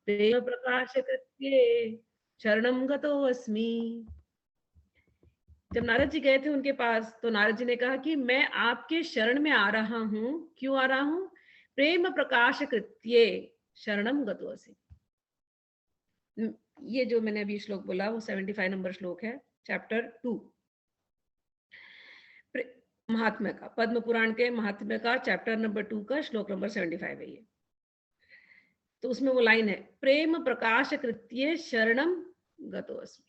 प्रेम प्रकाश कृत्ये शरणम गतो अस्मि। जब नारद जी गए थे उनके पास, तो नारद जी ने कहा कि मैं आपके शरण में आ रहा हूं। क्यों आ रहा हूं? प्रेम प्रकाश कृत्ये शरणम गतो अस्मि। ये जो मैंने अभी श्लोक बोला वो 75 नंबर श्लोक है, चैप्टर 2 महात्म्य का, पद्म पुराण के महात्म्य का चैप्टर नंबर 2 का श्लोक नंबर 75 है ये। तो उसमें वो लाइन है, प्रेम प्रकाश कृत्ये शरणम गतो अस्मि।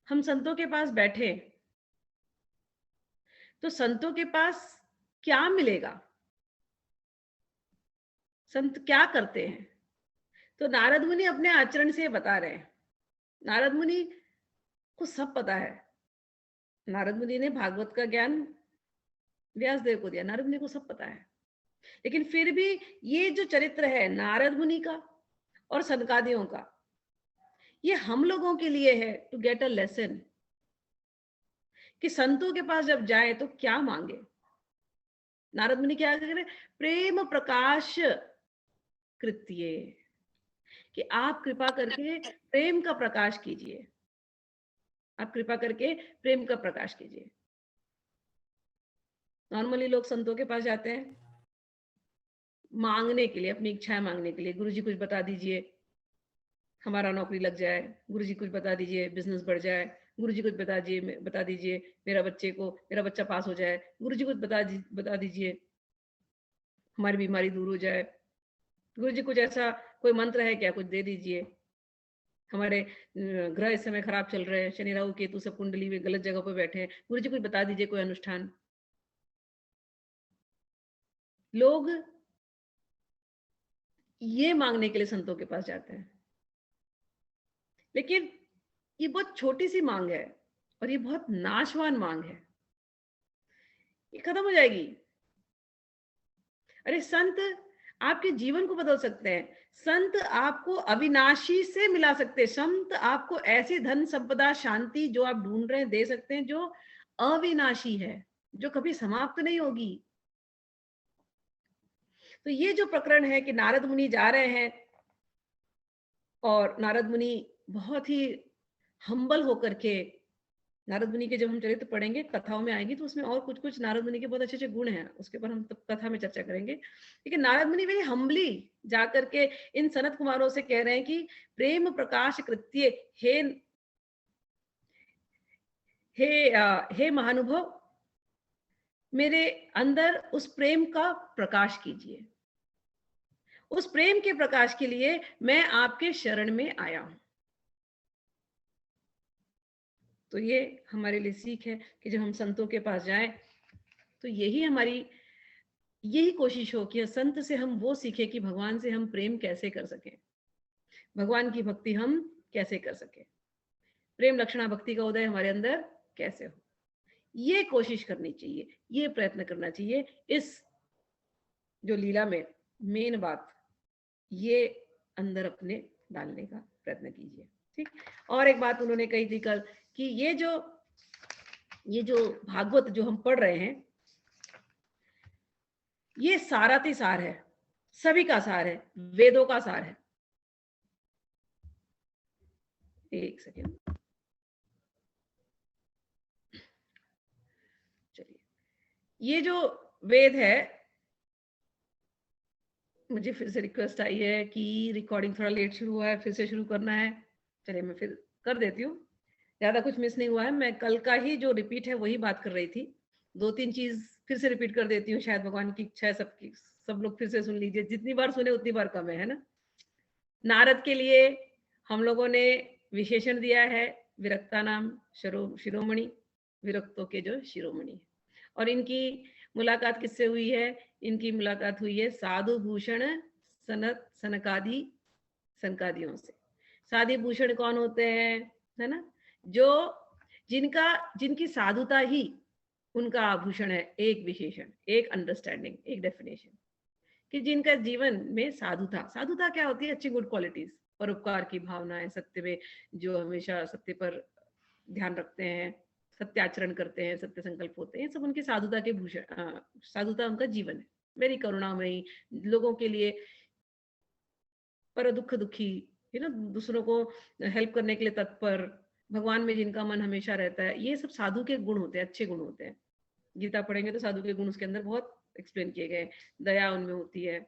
हम संतों के पास बैठे तो संतों के पास क्या मिलेगा? संत क्या करते हैं? तो नारद मुनि अपने आचरण से बता रहे हैं। नारद मुनि को सब पता है। नारद मुनि ने भागवत का ज्ञान व्यास देव को दिया, नारद मुनि को सब पता है। लेकिन फिर भी ये जो चरित्र है नारद मुनि का और सनकादियों का, ये हम लोगों के लिए है, टू गेट अ लेसन, कि संतों के पास जब जाए तो क्या मांगे। नारद मुनि क्या करें? प्रेम प्रकाश कृत्ये, कि आप कृपा करके प्रेम का प्रकाश कीजिए। आप कृपा करके प्रेम का प्रकाश कीजिए। नॉर्मली लोग संतों के पास जाते हैं मांगने के लिए, अपनी इच्छाएं मांगने के लिए। गुरुजी कुछ बता दीजिए, हमारा नौकरी लग जाए। गुरुजी कुछ बता दीजिए, बिजनेस बढ़ जाए। गुरुजी कुछ बता दीजिए मेरा बच्चा पास हो जाए। गुरुजी कुछ बता दीजिए, हमारी बीमारी दूर हो जाए। गुरुजी कुछ ऐसा कोई मंत्र है क्या, कुछ दे दीजिए। हमारे ग्रह इस समय खराब चल रहे हैं, शनि राहु केतु सब कुंडली में गलत जगह पर बैठे हैं, गुरुजी कुछ बता दीजिए कोई अनुष्ठान। लोग ये मांगने के लिए संतों के पास जाते हैं। लेकिन ये बहुत छोटी सी मांग है और ये बहुत नाशवान मांग है, ये खत्म हो जाएगी। अरे संत आपके जीवन को बदल सकते हैं। संत आपको अविनाशी से मिला सकते हैं। संत आपको ऐसी धन संपदा शांति जो आप ढूंढ रहे हैं दे सकते हैं, जो अविनाशी है, जो कभी समाप्त नहीं होगी। तो ये जो प्रकरण है कि नारद मुनि जा रहे हैं और नारद मुनि बहुत ही हम्बल होकर के, नारद मुनि के जब हम चरित्र पढ़ेंगे कथाओं में आएगी तो उसमें और कुछ कुछ नारद मुनि के बहुत अच्छे अच्छे गुण हैं, उसके ऊपर हम तब कथा में चर्चा करेंगे। लेकिन नारद मुनि वेरी हम्बली जाकर के इन सनत कुमारों से कह रहे हैं कि प्रेम प्रकाश कृत्य, हे हे महानुभव, मेरे अंदर उस प्रेम का प्रकाश कीजिए। उस प्रेम के प्रकाश के लिए मैं आपके शरण में आया हूं। तो ये हमारे लिए सीख है कि जब हम संतों के पास जाएं तो यही कोशिश हो कि संत से हम वो सीखे कि भगवान से हम प्रेम कैसे कर सकें, भगवान की भक्ति हम कैसे कर सकें, प्रेम लक्षणा भक्ति का उदय हमारे अंदर कैसे हो। ये कोशिश करनी चाहिए, ये प्रयत्न करना चाहिए। इस जो लीला में मेन बात ये अंदर अपने डालने का प्रयत्न कीजिए। ठीक। और एक बात उन्होंने कही थी कल कि ये जो भागवत जो हम पढ़ रहे हैं, ये साराति सार है, सभी का सार है, वेदों का सार है। एक सेकेंड, चलिए। ये जो वेद है, मुझे फिर से रिक्वेस्ट आई है कि रिकॉर्डिंग थोड़ा लेट शुरू हुआ है, फिर से शुरू करना है। चलिए मैं फिर कर देती हूँ, ज्यादा कुछ मिस नहीं हुआ है। मैं कल का ही जो रिपीट है वही बात कर रही थी। 2-3 चीज फिर से रिपीट कर देती हूँ, शायद भगवान की इच्छा है सबकी, सब लोग फिर से सुन लीजिए। जितनी बार सुने उतनी बार कम है ना। नारद के लिए हम लोगों ने विशेषण दिया है विरक्ता नाम शिरोमणि, विरक्तों के जो शिरोमणि। और इनकी मुलाकात किससे हुई है? इनकी मुलाकात हुई है साधु भूषण सनकादियों से। साधु भूषण कौन होते हैं? है ना, जो जिनकी साधुता ही उनका आभूषण है। एक विशेषण, एक अंडरस्टैंडिंग, एक डेफिनेशन, कि जिनका जीवन में साधुता क्या होती है? अच्छी गुड क्वालिटीज, परोपकार की भावनाएं, सत्य में जो हमेशा सत्य पर ध्यान रखते हैं, सत्य आचरण करते हैं, सत्य संकल्प होते हैं, सब उनकी साधुता के भूषण, साधुता उनका जीवन है। वेरी करुणामयी, लोगों के लिए पर दुख दुखी, दूसरों को हेल्प करने के लिए तत्पर, भगवान में जिनका मन हमेशा रहता है, ये सब साधु के गुण होते हैं, अच्छे गुण होते हैं। गीता पढ़ेंगे तो साधु के गुण उसके अंदर बहुत एक्सप्लेन किए गए, दया उनमें होती है।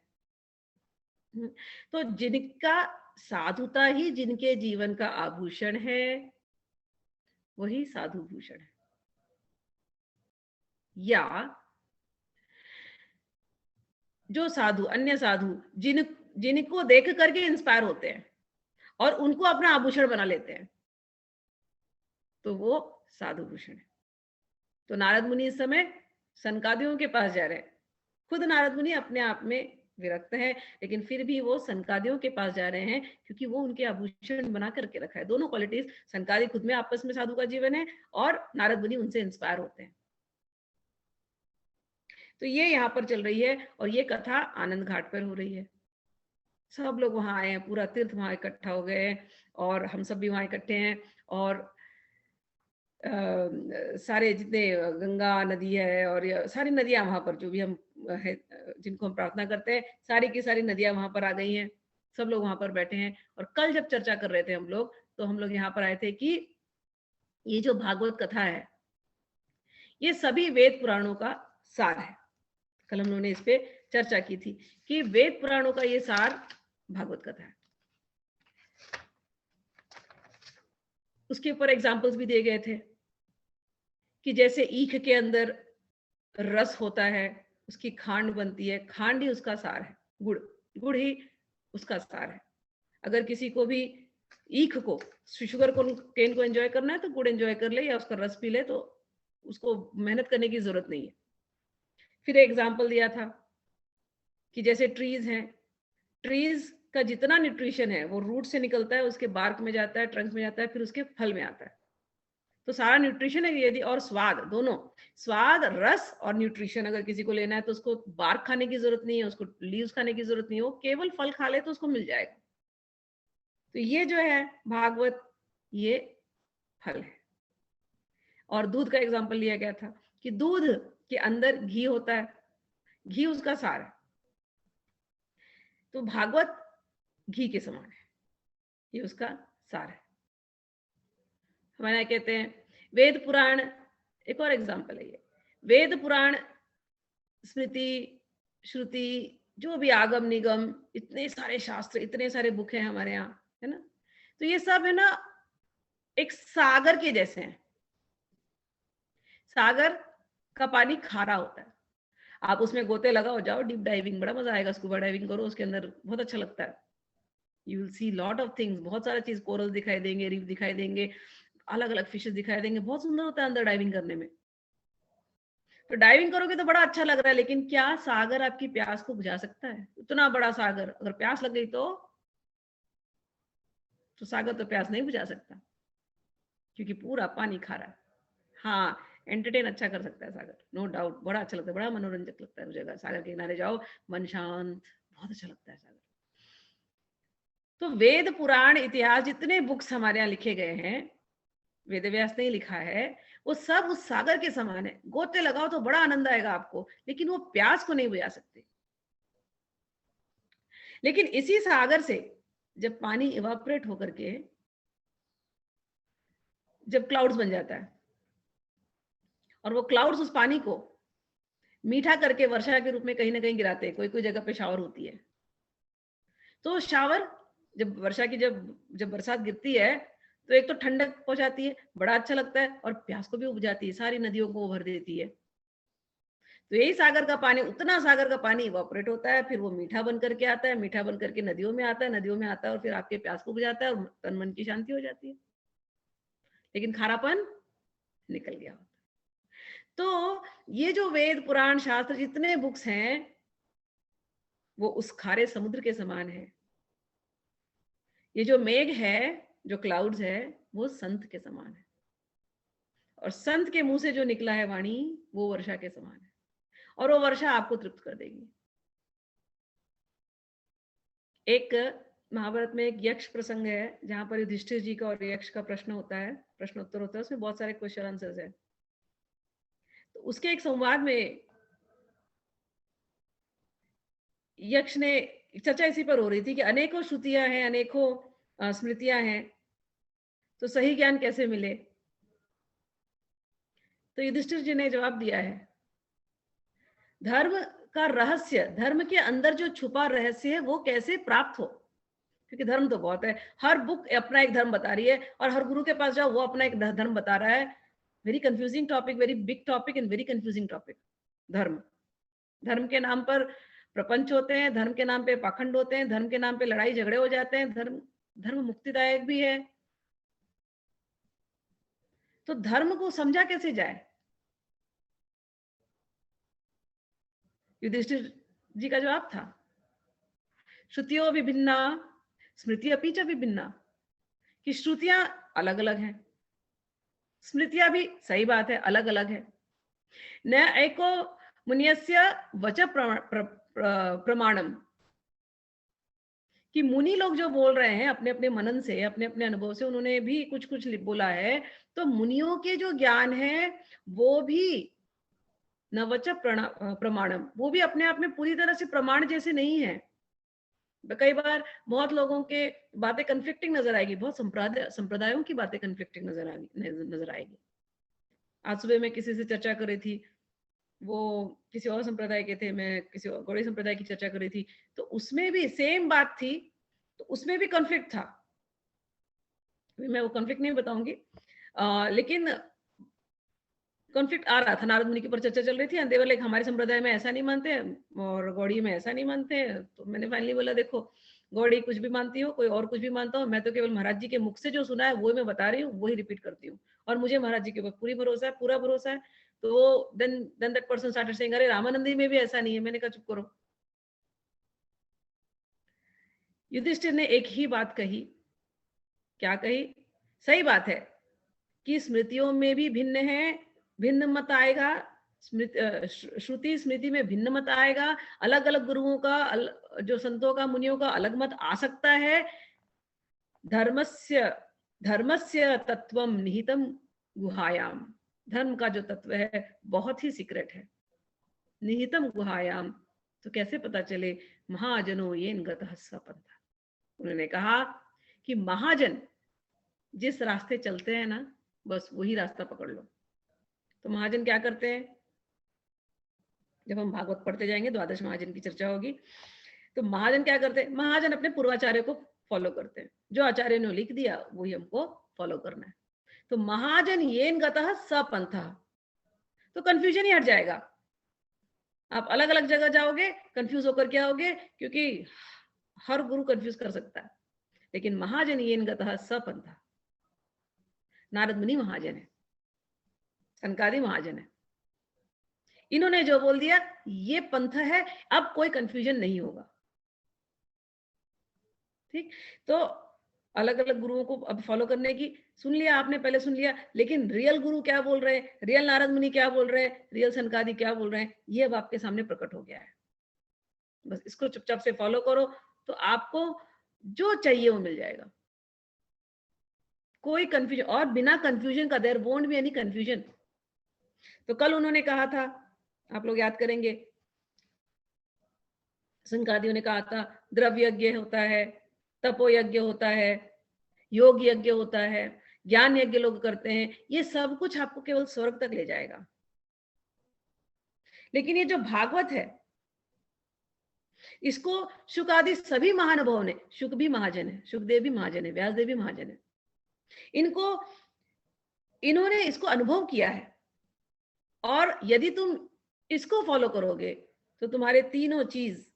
तो जिनका साधुता ही जिनके जीवन का आभूषण है, वही साधु भूषण है। या जो साधु, अन्य साधु जिनको देख करके इंस्पायर होते हैं और उनको अपना आभूषण बना लेते हैं, तो वो साधु भूषण है। तो नारद मुनि इस समय सनकादियों के पास जा रहे हैं। खुद नारद मुनि अपने आप में विरक्त है, लेकिन फिर भी वो सनकादियों के पास जा रहे हैं, क्योंकि वो उनके आभूषण बना करके रखा है। दोनों क्वालिटीज, सनकादि खुद में आपस में साधु का जीवन है और नारद मुनि उनसे इंस्पायर होते हैं। तो ये यहाँ पर चल रही है और ये कथा आनंद घाट पर हो रही है। सब लोग वहां आए हैं, पूरा तीर्थ वहां इकट्ठा हो गए हैं और हम सब भी वहां इकट्ठे हैं। और सारे जितने गंगा नदी है और सारी नदियां वहां पर जो भी हम है, जिनको हम प्रार्थना करते हैं, सारी की सारी नदियां वहां पर आ गई हैं। सब लोग वहां पर बैठे हैं। और कल जब चर्चा कर रहे थे हम लोग, तो हम लोग यहाँ पर आए थे कि ये जो भागवत कथा है, ये सभी वेद पुराणों का सार है। कल हम लोगों ने इस पे चर्चा की थी कि वेद पुराणों का ये सार भागवत कथा है। उसके ऊपर एग्जाम्पल्स भी दिए गए थे कि जैसे ईख के अंदर रस होता है, उसकी खांड बनती है, खांड ही उसका सार है, गुड़ गुड़ ही उसका सार है। अगर किसी को भी ईख को, शुगर को, केन को एंजॉय करना है तो गुड़ एंजॉय कर ले या उसका रस पी ले, तो उसको मेहनत करने की जरूरत नहीं है। फिर एग्जाम्पल दिया था कि जैसे ट्रीज हैं, ट्रीज का जितना न्यूट्रिशन है वो रूट से निकलता है, उसके बार्क में जाता है, ट्रंक में जाता है, फिर उसके फल में आता है। तो सारा न्यूट्रिशन है यदि, और स्वाद, दोनों स्वाद, रस और न्यूट्रिशन अगर किसी को लेना है तो उसको बार्क खाने की जरूरत नहीं है, उसको लीव्स खाने की जरूरत नहीं है, वो केवल फल खा ले तो उसको मिल जाएगा। तो ये जो है भागवत, ये फल है। और दूध का एग्जाम्पल लिया गया था कि दूध के अंदर घी होता है, घी उसका सार है। तो भागवत घी के समान है, ये उसका सार है। हमारे कहते हैं वेद पुराण, एक और एग्जाम्पल है ये, वेद पुराण स्मृति श्रुति, जो भी आगम निगम, इतने सारे शास्त्र, इतने सारे बुक हैं हमारे यहाँ, है ना। तो ये सब है ना एक सागर के जैसे हैं। सागर का पानी खारा होता है, आप उसमें गोते लगाओ, जाओ डीप डाइविंग, बड़ा मजा आएगा, स्कूबा डाइविंग करो, उसके अंदर बहुत अच्छा लगता है। You will see lot of things, बहुत सारा चीज, कोरल दिखाई देंगे, रीफ दिखाई देंगे, अलग अलग फिशेस दिखाई देंगे, बहुत सुंदर होता है अंदर डाइविंग करने में। तो डाइविंग करोगे तो बड़ा अच्छा लग रहा है, लेकिन क्या सागर आपकी प्यास को बुझा सकता है? इतना बड़ा सागर, अगर प्यास लग गई तो सागर तो प्यास नहीं बुझा सकता, क्योंकि पूरा पानी खारा है। हाँ, एंटरटेन अच्छा कर सकता है सागर, नो डाउट, बड़ा अच्छा लगता है, बड़ा मनोरंजक लगता है उस जगह, सागर के किनारे जाओ, मन शांत, बहुत अच्छा लगता है सागर। तो वेद पुराण इतिहास जितने बुक्स हमारे यहाँ लिखे गए हैं, वेद व्यास ने लिखा है, वो सब उस सागर के समान है। गोते लगाओ तो बड़ा आनंद आएगा आपको, लेकिन वो प्यास को नहीं बुझा सकते। लेकिन इसी सागर से जब पानी इवापोरेट होकर के जब क्लाउड्स बन जाता है, और वो क्लाउड्स उस पानी को मीठा करके वर्षा के रूप में कहीं ना कहीं गिराते हैं, कोई कोई जगह पे शावर होती है, तो शावर, जब वर्षा की जब बरसात गिरती है, तो एक तो ठंडक पहुंचाती है, बड़ा अच्छा लगता है, और प्यास को भी उपजाती है, सारी नदियों को भर देती है। तो यही सागर का पानी, उतना सागर का पानी इवापोरेट होता है, फिर वो मीठा बन करके आता है, मीठा बन करके नदियों में आता है, नदियों में आता है और फिर आपके प्यास को बुझाता है और तन मन की शांति हो जाती है, लेकिन खारापन निकल गया होता है। तो ये जो वेद पुराण शास्त्र जितने बुक्स हैं, वो उस खारे समुद्र के समान है। ये जो मेघ है, जो क्लाउड्स है, वो संत के समान है, और संत के मुंह से जो निकला है वाणी, वो वर्षा के समान है, और वो वर्षा आपको तृप्त कर देगी। एक महाभारत में एक यक्ष प्रसंग है, जहां पर युधिष्ठिर जी का और यक्ष का प्रश्न होता है, प्रश्न उत्तर होता है, उसमें बहुत सारे क्वेश्चन आंसर्स है। तो उसके एक संवाद में यक्ष ने चर्चा इसी पर हो रही थी कि अनेकों श्रुतियां हैं, अनेकों स्मृतियां हैं, तो सही ज्ञान कैसे मिले। तो युधिष्ठिर जी ने जवाब दिया है, धर्म का रहस्य, धर्म के अंदर जो छुपा रहस्य है वो कैसे प्राप्त हो, क्योंकि धर्म तो बहुत है, हर बुक अपना एक धर्म बता रही है और हर गुरु के पास जाओ वो अपना एक धर्म बता रहा है। Very confusing topic, very big topic and very confusing topic. धर्म, धर्म के नाम पर प्रपंच होते हैं, धर्म के नाम पे पाखंड होते हैं, धर्म के नाम पे लड़ाई झगड़े हो जाते हैं। धर्म, धर्म मुक्तिदायक भी है, तो धर्म को समझा कैसे जाए। युधिष्ठिर जी का जवाब था, श्रुतियों विभिन्ना स्मृति अपि च विभिन्ना, कि श्रुतियां अलग अलग हैं, स्मृतियां भी सही बात है अलग अलग है। न एको मुनियस्य वच प्रमाणम, कि मुनि लोग जो बोल रहे हैं अपने अपने मनन से, अपने अपने अनुभव से, उन्होंने भी कुछ कुछ बोला है, तो मुनियों के जो ज्ञान है वो भी नवच प्रमाणम, वो भी अपने आप में पूरी तरह से प्रमाण जैसे नहीं है। कई बार बहुत लोगों के बातें कन्फ्लिक्टिंग नजर आएगी, बहुत संप्रदायों की बातें कन्फ्लिक्टिंग नजर आएगी। आज सुबह मैं किसी से चर्चा कर रही थी, वो किसी और संप्रदाय के थे, मैं किसी और गौड़ी संप्रदाय की चर्चा कर रही थी, तो उसमें भी सेम बात थी, तो उसमें भी कॉन्फ्लिक्ट था। मैं वो कॉन्फ्लिक्ट नहीं बताऊंगी, लेकिन कॉन्फ्लिक्ट आ रहा था, नारद मुनि के ऊपर चर्चा चल रही थी, देवर लाइक हमारे संप्रदाय में ऐसा नहीं मानते और गौड़ी में ऐसा नहीं मानते। तो मैंने फाइनली बोला, देखो गौड़ी कुछ भी मानती हो, कोई और कुछ भी मानता हो, मैं तो केवल महाराज जी के मुख से जो सुना है वो मैं बता रही हूँ, वही रिपीट करती हूँ, और मुझे महाराज जी के ऊपर पूरी भरोसा है, पूरा भरोसा है। तो then that person started saying, अरे रामानंदी में भी ऐसा नहीं है। मैंने कहा चुप करो। युधिष्ठिर ने एक ही बात कही, क्या कही, सही बात है कि स्मृतियों में भी भिन्न है, भिन्न मत आएगा, श्रुति स्मृति में भिन्न मत आएगा, अलग अलग गुरुओं का, जो संतों का, मुनियों का अलग मत आ सकता है। धर्मस्य धर्मस्य तत्वम निहितम गुहायाम, धर्म का जो तत्व है बहुत ही सीक्रेट है, निहितम गुहायाम। तो कैसे पता चले, महाजनो येन गतः स पंथा। उन्होंने कहा कि महाजन जिस रास्ते चलते हैं ना, बस वही रास्ता पकड़ लो। तो महाजन क्या करते हैं, जब हम भागवत पढ़ते जाएंगे द्वादश महाजन की चर्चा होगी, तो महाजन क्या करते हैं, महाजन अपने पूर्वाचार्य को फॉलो करते हैं, जो आचार्य ने लिख दिया वही हमको फॉलो करना है। तो महाजन येन गतः स पंथा, तो कंफ्यूजन ही हट जाएगा। आप अलग अलग जगह जाओगे, कंफ्यूज होकर क्या होगे, क्योंकि हर गुरु कंफ्यूज कर सकता है। लेकिन महाजन येन गतः स पंथा, नारद मुनि महाजन है, सनकादि महाजन है, इन्होंने जो बोल दिया ये पंथ है, अब कोई कंफ्यूजन नहीं होगा। ठीक, तो अलग अलग गुरुओं को अब फॉलो करने की, सुन लिया आपने, पहले सुन लिया, लेकिन रियल गुरु क्या बोल रहे हैं, रियल नारद मुनि क्या बोल रहे हैं, रियल सनकादि क्या बोल रहे हैं, ये अब आपके सामने प्रकट हो गया है। बस इसको चुपचाप से फॉलो करो, तो आपको जो चाहिए वो मिल जाएगा। कोई कंफ्यूजन, और बिना कंफ्यूजन का, there won't be any confusion. तो कल उन्होंने कहा था, आप लोग याद करेंगे, सनकादियों ने कहा था द्रव्य यज्ञ होता है, तपो यज्ञ होता है, योग यज्ञ होता है, ज्ञान यज्ञ लोग करते हैं, ये सब कुछ आपको केवल स्वर्ग तक ले जाएगा। लेकिन ये जो भागवत है, इसको शुक आदि सभी महानुभावों ने, शुक भी महाजन है, सुखदेव भी महाजन है, व्यासदेव भी महाजन है, इन्होंने इसको अनुभव किया है। और यदि तुम इसको फॉलो करोगे तो तुम्हारे तीनों चीज,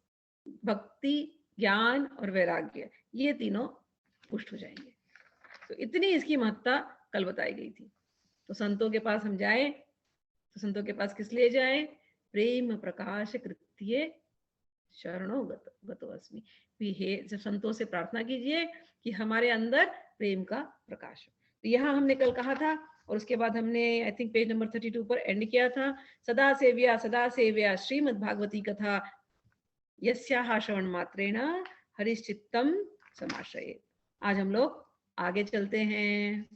भक्ति, ज्ञान और वैराग्य, ये तीनों पुष्ट हो जाएंगे। तो इतनी इसकी महत्ता कल बताई गई थी। तो संतों के पास हम जाएं, तो संतों के पास किस लिए जाएं, प्रेम प्रकाश कृत्य शरणो गतो अस्मि, हे जब संतों से प्रार्थना कीजिए कि हमारे अंदर प्रेम का प्रकाश हो। तो यहाँ हमने कल कहा था, और उसके बाद हमने आई थिंक पेज नंबर 32 पर एंड किया था, सदा सेव्या श्रीमद् भागवती कथा यस्याः श्रवण मात्रेण हरिश्चित्तम समाश्रयेत्। आज हम लोग आगे चलते हैं,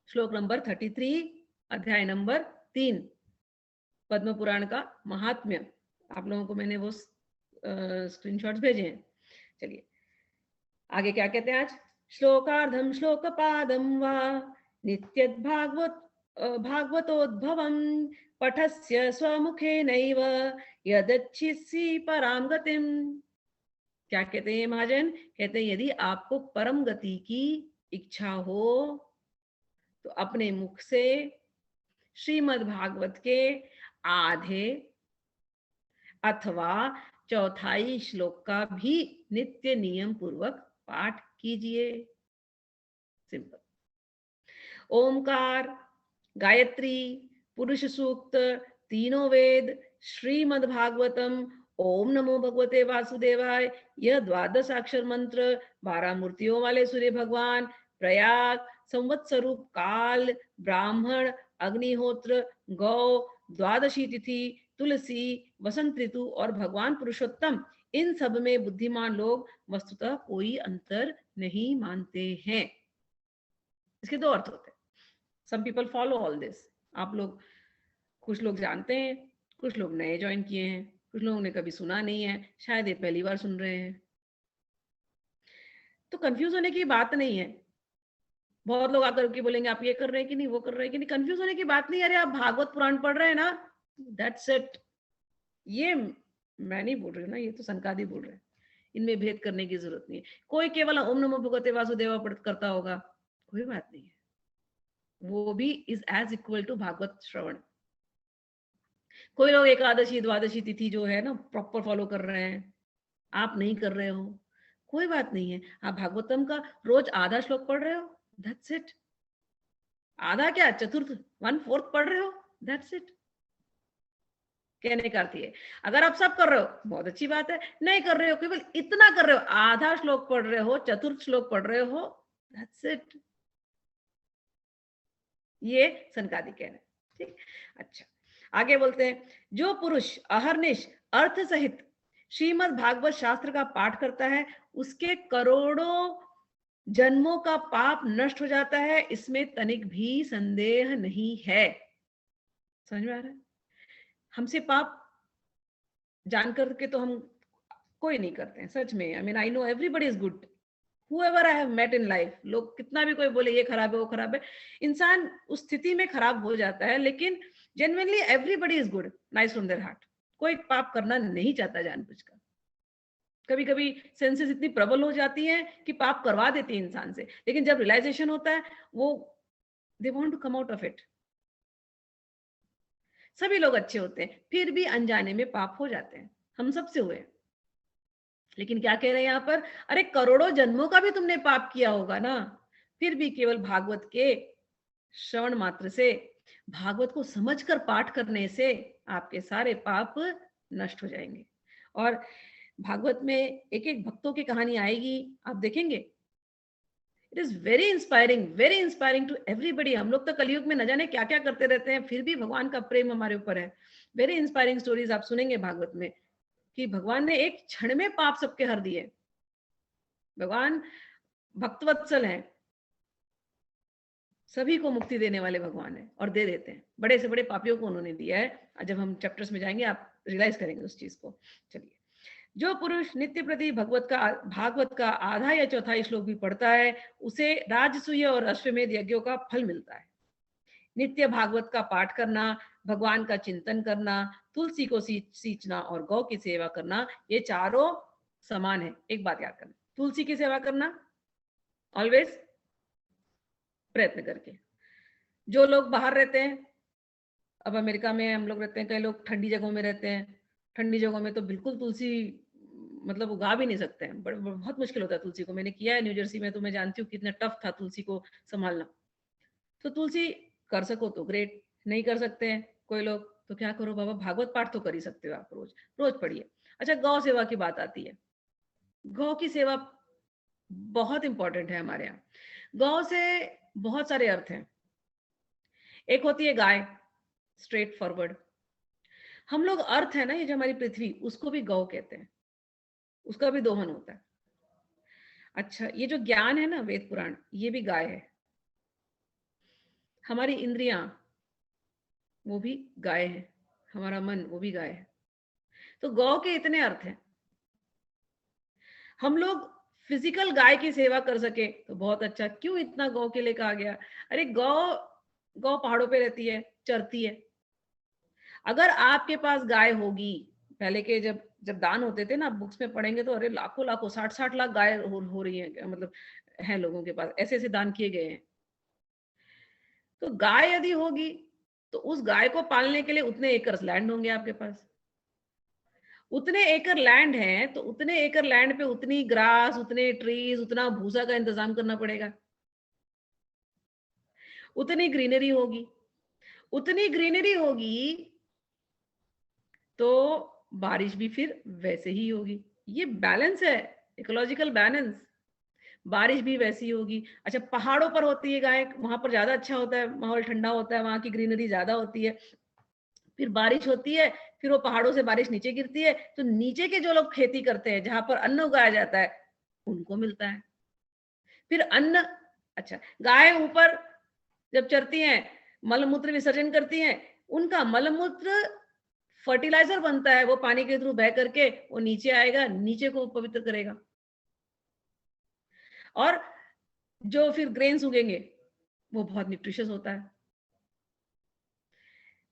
श्लोक नंबर 33, अध्याय नंबर 3, पद्म पुराण का महात्म्य। आप लोगों को मैंने वो स्क्रीनशॉट्स भेजे हैं। चलिए आगे क्या कहते हैं आज। श्लोकार्धम श्लोकपादम वा नित्यद भागवतोद्भवम पठस्य स्वमुखेनैव यदच्छिसि पराम गतिम। क्या कहते हैं महाजन, कहते हैं यदि आपको परम गति की इच्छा हो तो अपने मुख से श्रीमद् भागवत के आधे अथवा चौथाई श्लोक का भी नित्य नियम पूर्वक पाठ कीजिए। सिंपल। ओमकार, गायत्री, पुरुष सूक्त, तीनों वेद, श्रीमद् भागवतम, ओम नमो भगवते वासुदेवाय, यह 12 अक्षर मंत्र, 12 मूर्तियों वाले सूर्य भगवान, प्रयाग, संवत्सरूप काल, ब्राह्मण, अग्निहोत्र, गौ, द्वादशी तिथि, तुलसी, वसंत ऋतु और भगवान पुरुषोत्तम, इन सब में बुद्धिमान लोग वस्तुतः कोई अंतर नहीं मानते हैं। इसके दो अर्थ होते हैं। Some people follow all this. आप लोग, कुछ लोग जानते हैं, कुछ लोग नए ज्वाइन किए हैं, कुछ लोगों ने कभी सुना नहीं है, शायद ये पहली बार सुन रहे हैं। तो कंफ्यूज होने की बात नहीं है। बहुत लोग आकर के बोलेंगे आप ये कर रहे हैं कि नहीं, वो कर रहे हैं कि नहीं। कंफ्यूज होने की बात नहीं है। अरे आप भागवत पुराण पढ़ रहे हैं ना, दैट्स इट। ये मैं नहीं बोल रही हूँ ना, ये तो सनकादि बोल रहे हैं। इनमें भेद करने की जरूरत नहीं है। कोई केवल ओम नमो भगवते वासुदेवा करता होगा, कोई बात नहीं है, वो भी is as equal to Bhagwat श्रवण। कोई लोग एकादशी द्वादशी तिथि जो है ना प्रॉपर फॉलो कर रहे हैं, आप नहीं कर रहे हो, कोई बात नहीं है। आप भागवतम का रोज आधा श्लोक पढ़ रहे हो, दैट्स इट। आधा क्या, चतुर्थ 1/4 पढ़ रहे हो, दैट्स इट। कहने का अर्थ है अगर आप सब कर रहे हो बहुत अच्छी बात है, नहीं कर रहे हो केवल इतना कर रहे हो, आधा श्लोक पढ़ रहे हो, चतुर्थ श्लोक पढ़ रहे हो, दैट्स इट। ये सनकादि कहना है। ठीक। अच्छा आगे बोलते हैं, जो पुरुष अहर्निश अर्थ सहित श्रीमद् भागवत शास्त्र का पाठ करता है उसके करोड़ों जन्मों का पाप नष्ट हो जाता है, इसमें तनिक भी संदेह नहीं है। समझ में आ रहा है। हमसे पाप जानकर के तो हम कोई नहीं करते हैं, सच में। I mean I know everybody is good, whoever I have met in life, लोग कितना भी कोई बोले ये खराब है वो खराब है, इंसान उस स्थिति में खराब हो जाता है, लेकिन genuinely everybody is good, nice from their heart। कोई पाप करना नहीं चाहता जानबूझकर। कभी कभी सेंसेस इतनी प्रबल हो जाती हैं कि पाप करवा देती है इंसान से, लेकिन जब रियलाइजेशन होता है वो they want to come out of it. सभी लोग अच्छे होते हैं, फिर भी अनजाने में पाप हो जाते हैं, हम सबसे हुए। लेकिन क्या कह रहे हैं यहाँ पर, अरे करोड़ों जन्मों का भी तुमने पाप किया होगा ना, फिर भी केवल भागवत के श्रवण मात्र से, भागवत को समझकर पाठ करने से आपके सारे पाप नष्ट हो जाएंगे। और भागवत में एक एक भक्तों की कहानी आएगी, आप देखेंगे। It is very inspiring to everybody. हम लोग तो कलयुग में न जाने क्या क्या करते रहते हैं, फिर भी भगवान का प्रेम हमारे ऊपर है। वेरी इंस्पायरिंग स्टोरीज आप सुनेंगे भागवत में कि भगवान ने एक क्षण में पाप सबके हर दिए। भगवान भक्तवत्सल हैं, सभी को मुक्ति देने वाले भगवान हैं और दे देते हैं। बड़े से बड़े पापियों को उन्होंने दिया है। जब हम चैप्टर्स में जाएंगे आप रियलाइज करेंगे उस चीज को। चलिए, जो पुरुष नित्य प्रति भागवत का आधा या चौथाई श्लोक भी पढ़ता है उसे राजसूय और अश्वमेध यज्ञों का फल मिलता है। नित्य भागवत का पाठ करना, भगवान का चिंतन करना, तुलसी को सींचना और गौ की सेवा करना, ये चारों समान है। एक बात याद करना, तुलसी की सेवा करना ऑलवेज प्रयत्न करके। जो लोग बाहर रहते हैं, अब अमेरिका में हम लोग रहते हैं, कई लोग ठंडी जगहों में रहते हैं, ठंडी जगहों में तो बिल्कुल तुलसी मतलब उगा भी नहीं सकते हैं, बहुत मुश्किल होता है तुलसी को। मैंने किया है न्यू जर्सी में, तो मैं जानती हूँ कितना टफ था तुलसी को संभालना। तो तुलसी कर सको तो ग्रेट, नहीं कर सकते हैं कोई लोग तो क्या करो बाबा, भागवत पाठ तो कर ही सकते हो आप, रोज रोज पढ़िए। अच्छा, गौ सेवा की बात आती है। गौ की सेवा बहुत इंपॉर्टेंट है हमारे यहाँ। गौ से बहुत सारे अर्थ हैं। एक होती है गाय, स्ट्रेट फॉरवर्ड। हम लोग अर्थ है ना, ये जो हमारी पृथ्वी, उसको भी गौ कहते हैं, उसका भी दोहन होता है। अच्छा, ये जो ज्ञान है ना, वेद पुराण, ये भी गाय है। हमारी इंद्रियां वो भी गाय है, हमारा मन वो भी गाय है। तो गौ के इतने अर्थ हैं। हम लोग फिजिकल गाय की सेवा कर सके तो बहुत अच्छा। क्यों इतना गौ के लिए कहा गया? अरे गौ गौ पहाड़ों पे रहती है, चरती है। अगर आपके पास गाय होगी, पहले के जब जब दान होते थे ना, बुक्स में पढ़ेंगे तो अरे लाखों लाखों 60-60 लाख गाय हो रही है, मतलब है लोगों के पास, ऐसे ऐसे दान किए गए हैं। तो गाय यदि होगी तो उस गाय को पालने के लिए उतने एकर्स लैंड होंगे आपके पास। उतने एकड़ लैंड है तो उतने एकड़ लैंड पे उतनी ग्रास, उतने ट्रीज, उतना भूसा का इंतजाम करना पड़ेगा। उतनी ग्रीनरी होगी। उतनी ग्रीनरी होगी तो बारिश भी फिर वैसे ही होगी। ये बैलेंस है, इकोलॉजिकल बैलेंस। बारिश भी वैसी होगी। अच्छा, पहाड़ों पर होती है गाय, वहां पर ज्यादा अच्छा होता है, माहौल ठंडा होता है, वहां की ग्रीनरी ज्यादा होती है। फिर बारिश होती है, फिर वो पहाड़ों से बारिश नीचे गिरती है, तो नीचे के जो लोग खेती करते हैं, जहां पर अन्न उगाया जाता है, उनको मिलता है फिर अन्न। अच्छा, गाय ऊपर जब चरती हैं, मलमूत्र विसर्जन करती हैं, उनका मलमूत्र फर्टिलाइजर बनता है, वो पानी के थ्रू बह करके वो नीचे आएगा, नीचे को पवित्र करेगा। और जो फिर ग्रेन्स उगेंगे वो बहुत न्यूट्रिशियस होता है।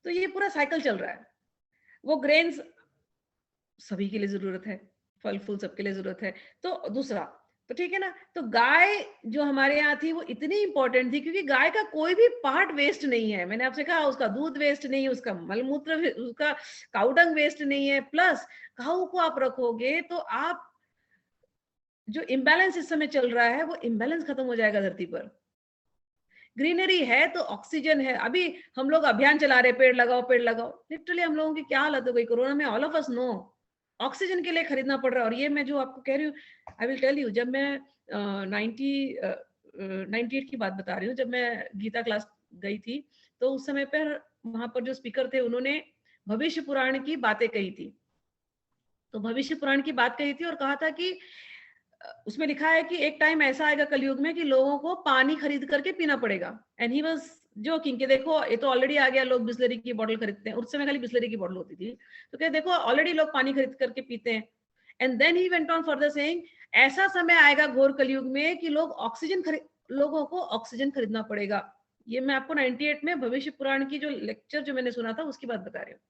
तो ये पूरा साइकिल चल रहा है। वो ग्रेन्स सभी के लिए जरूरत है, फल फूल सबके लिए जरूरत है। तो दूसरा, तो ठीक है ना, तो गाय जो हमारे यहाँ थी वो इतनी इंपॉर्टेंट थी क्योंकि गाय का कोई भी पार्ट वेस्ट नहीं है। मैंने आपसे कहा उसका दूध वेस्ट नहीं है, उसका मलमूत्र, उसका काउडंग वेस्ट नहीं है। प्लस काऊ को आप रखोगे तो आप, जो इम्बैलेंस इस समय चल रहा है वो इम्बैलेंस खत्म हो जाएगा धरती पर। ग्रीनरी है तो ऑक्सीजन है। अभी हम लोग अभियान चला रहे, पेड़ लगाओ पेड़ लगाओ। लिटरली हम लोगों की क्या हालत हो गई कोरोना में, all of us know. Oxygen के लिए खरीदना पड़ रहा है। और ये मैं जो आपको कह रही हूँ, आई विल टेल यू, जब मैं 98 की बात बता रही हूँ, जब मैं गीता क्लास गई थी, तो उस समय पर वहां पर जो स्पीकर थे उन्होंने भविष्य पुराण की बातें कही थी। तो भविष्य पुराण की बात कही थी और कहा था कि उसमें लिखा है कि एक टाइम ऐसा आएगा कलयुग में कि लोगों को पानी खरीद करके पीना पड़ेगा। एंड ही वाज जोकिंग कि देखो ये तो ऑलरेडी आ गया, लोग बिस्लरी की बोतल खरीदते हैं। उस समय खाली बिस्लरी की बोतल होती थी, तो क्या देखो ऑलरेडी लोग पानी खरीद करके पीते हैं। And then he went on further saying, ऐसा समय आएगा घोर कलयुग में कि लोगों को ऑक्सीजन खरीदना पड़ेगा। ये मैं आपको 98 में भविष्य पुराण की जो लेक्चर जो मैंने सुना था उसकी बात बता रही हूँ।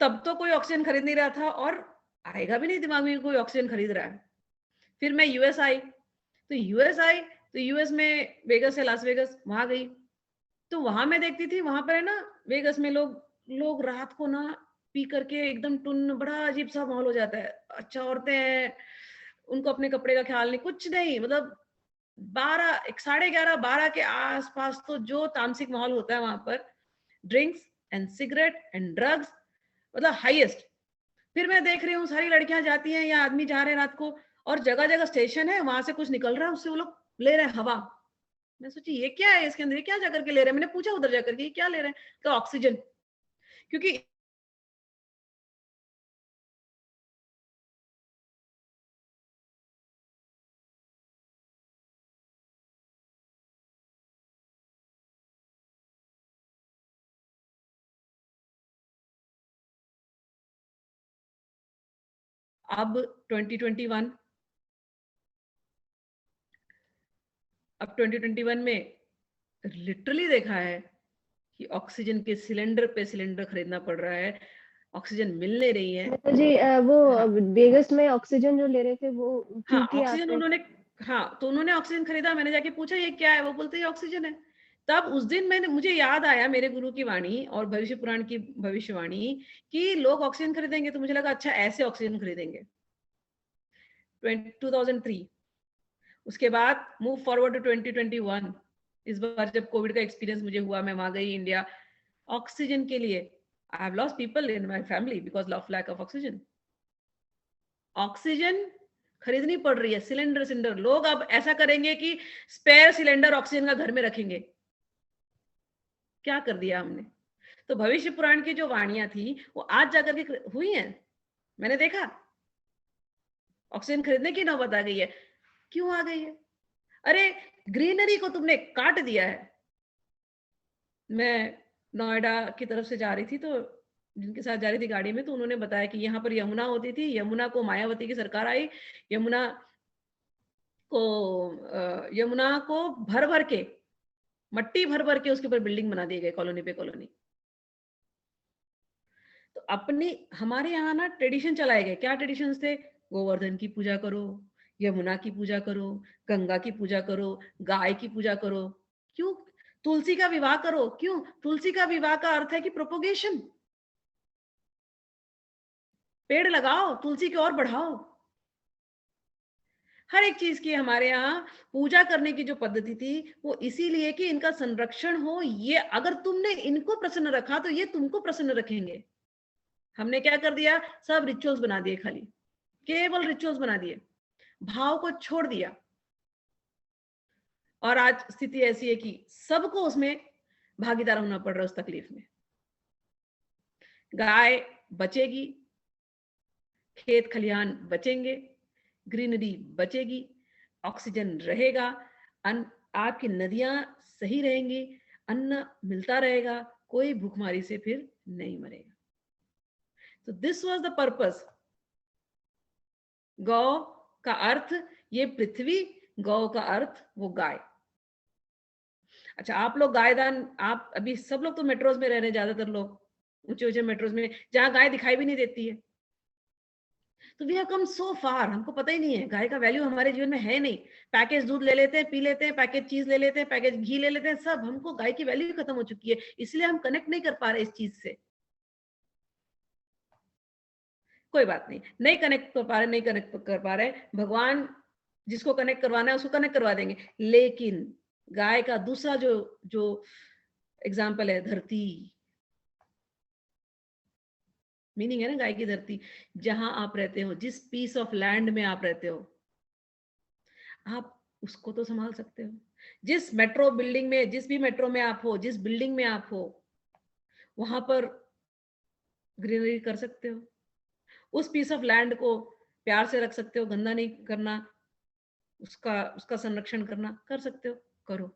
तब तो कोई ऑक्सीजन खरीद नहीं रहा था और आएगा भी नहीं दिमाग में कोई ऑक्सीजन खरीद रहा है। फिर मैं यूएस आई, तो यूएस में वेगस है, लास वेगस, वहां गई। तो वहां मैं देखती थी, वहां पर है ना, वेगस में लोग लोग रात को ना पी करके एकदम टुन, बड़ा अजीब सा माहौल हो जाता है। अच्छा, औरतें हैं, उनको अपने कपड़े का ख्याल नहीं, कुछ नहीं, मतलब 12, 11:30, 12 के आसपास तो जो तामसिक माहौल होता है वहां पर, drinks and cigarette and drugs, मतलब हाईएस्ट। फिर मैं देख रही हूँ सारी लड़कियां जाती हैं या आदमी जा रहे हैं रात को, और जगह जगह स्टेशन है, वहां से कुछ निकल रहा है, उससे वो लोग ले रहे हैं हवा। मैं सोची ये क्या है, इसके अंदर ये क्या जाकर के ले रहे हैं। मैंने पूछा उधर जाकर के ये क्या ले रहे हैं, तो ऑक्सीजन। क्योंकि अब 2021, अब 2021 में लिटरली देखा है कि ऑक्सीजन के सिलेंडर पे सिलेंडर खरीदना पड़ रहा है, ऑक्सीजन मिल नहीं रही है। नेता जी, वो हाँ, वेगस में ऑक्सीजन जो ले रहे थे वो हाँ क्योंकि ऑक्सीजन आपने। उन्होंने, हाँ तो उन्होंने ऑक्सीजन खरीदा। मैंने जाके पूछा ये क्या है, वो बोलते ये ऑक्सीजन है। तब उस दिन मैंने, मुझे याद आया मेरे गुरु की वाणी और भविष्य पुराण की भविष्यवाणी कि लोग ऑक्सीजन खरीदेंगे, तो मुझे लगा अच्छा ऐसे ऑक्सीजन खरीदेंगे। 2003, उसके बाद मूव फॉरवर्ड टू 2021। इस बार जब कोविड का एक्सपीरियंस मुझे हुआ, मैं वहां गई इंडिया ऑक्सीजन के लिए। I have lost people in my family because of lack of oxygen. Oxygen खरीदनी पड़ रही है, सिलेंडर सिलेंडर। लोग अब ऐसा करेंगे कि स्पेयर सिलेंडर ऑक्सीजन का घर में रखेंगे। क्या कर दिया हमने। तो भविष्य पुराण की जो वाणियां थी वो आज जाकर के हुई हैं। मैंने देखा ऑक्सीजन खरीदने की नौबत आ गई है। क्यों आ गई है? अरे ग्रीनरी को तुमने काट दिया है। मैं नोएडा की तरफ से जा रही थी, तो जिनके साथ जा रही थी गाड़ी में, तो उन्होंने बताया कि यहाँ पर यमुना होती थी, यमुना को मायावती की सरकार आई, यमुना यमुना को भर भर के, मट्टी भर भर के उसके ऊपर बिल्डिंग बना दी गई, कॉलोनी पे कॉलोनी। तो अपनी हमारे यहाँ ना ट्रेडिशन चलाए गए। क्या ट्रेडिशंस थे? गोवर्धन की पूजा करो, यमुना की पूजा करो, गंगा की पूजा करो, गाय की पूजा करो। क्यों? तुलसी का विवाह करो। क्यों? तुलसी का विवाह का अर्थ है कि प्रोपोगेशन, पेड़ लगाओ, तुलसी की और बढ़ाओ। हर एक चीज की हमारे यहाँ पूजा करने की जो पद्धति थी वो इसीलिए कि इनका संरक्षण हो। ये अगर तुमने इनको प्रसन्न रखा तो ये तुमको प्रसन्न रखेंगे। हमने क्या कर दिया? सब रिचुअल्स बना दिए, खाली केवल रिचुअल्स बना दिए, भाव को छोड़ दिया। और आज स्थिति ऐसी है कि सबको उसमें भागीदार होना पड़ रहा है उस तकलीफ में। गाय बचेगी, खेत खलिहान बचेंगे, ग्रीनरी बचेगी, ऑक्सीजन रहेगा, आपकी नदियां सही रहेंगी, अन्न मिलता रहेगा, कोई भूखमरी से फिर नहीं मरेगा। तो दिस वाज द पर्पस। गौ का अर्थ ये पृथ्वी, गौ का अर्थ वो गाय। अच्छा, आप लोग गायदान, आप अभी सब लोग तो मेट्रोज में रह रहे हैं, ज्यादातर लोग ऊंचे ऊंचे मेट्रोज में, जहां गाय दिखाई भी नहीं देती है। तो वी हैव कम सो फार, हमको पता ही नहीं है गाय का वैल्यू हमारे जीवन में है नहीं। पैकेज दूध ले लेते हैं, पी लेते हैं, पैकेज चीज ले लेते हैं, पैकेज घी ले लेते हैं, सब हमको गाय की वैल्यू खत्म हो चुकी है, इसलिए हम कनेक्ट नहीं कर पा रहे इस चीज से। कोई बात नहीं, नहीं कनेक्ट कर पा रहे, नहीं कनेक्ट कर पा रहे, भगवान जिसको कनेक्ट करवाना है उसको कनेक्ट करवा देंगे। लेकिन गाय का दूसरा जो जो एग्जाम्पल है, धरती, मीनिंग है ना गाय की धरती। जहां आप रहते हो, जिस पीस ऑफ लैंड में आप रहते हो, आप उसको तो संभाल सकते हो। जिस मेट्रो बिल्डिंग में, जिस भी मेट्रो में आप हो, जिस बिल्डिंग में आप हो, वहां पर ग्रीनरी कर सकते हो, उस पीस ऑफ लैंड को प्यार से रख सकते हो, गंदा नहीं करना, उसका उसका संरक्षण करना, कर सकते हो, करो।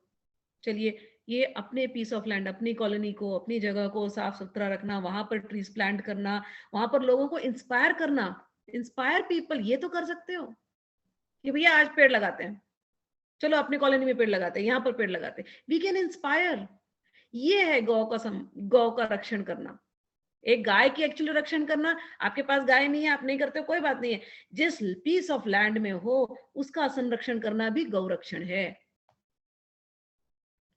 चलिए, ये अपने पीस ऑफ लैंड, अपनी कॉलोनी को, अपनी जगह को साफ सुथरा रखना, वहां पर ट्रीज प्लांट करना, वहां पर लोगों को इंस्पायर करना, इंस्पायर पीपल, ये तो कर सकते हो कि भैया आज पेड़ लगाते हैं, चलो अपनी कॉलोनी में पेड़ लगाते हैं, यहाँ पर पेड़ लगाते हैं, वी कैन इंस्पायर। ये है गौ का गौ का रक्षण करना, एक गाय की एक्चुअली रक्षण करना। आपके पास गाय नहीं है, आप नहीं करते हो, कोई बात नहीं है, जिस पीस ऑफ लैंड में हो उसका संरक्षण करना भी गौ रक्षण है।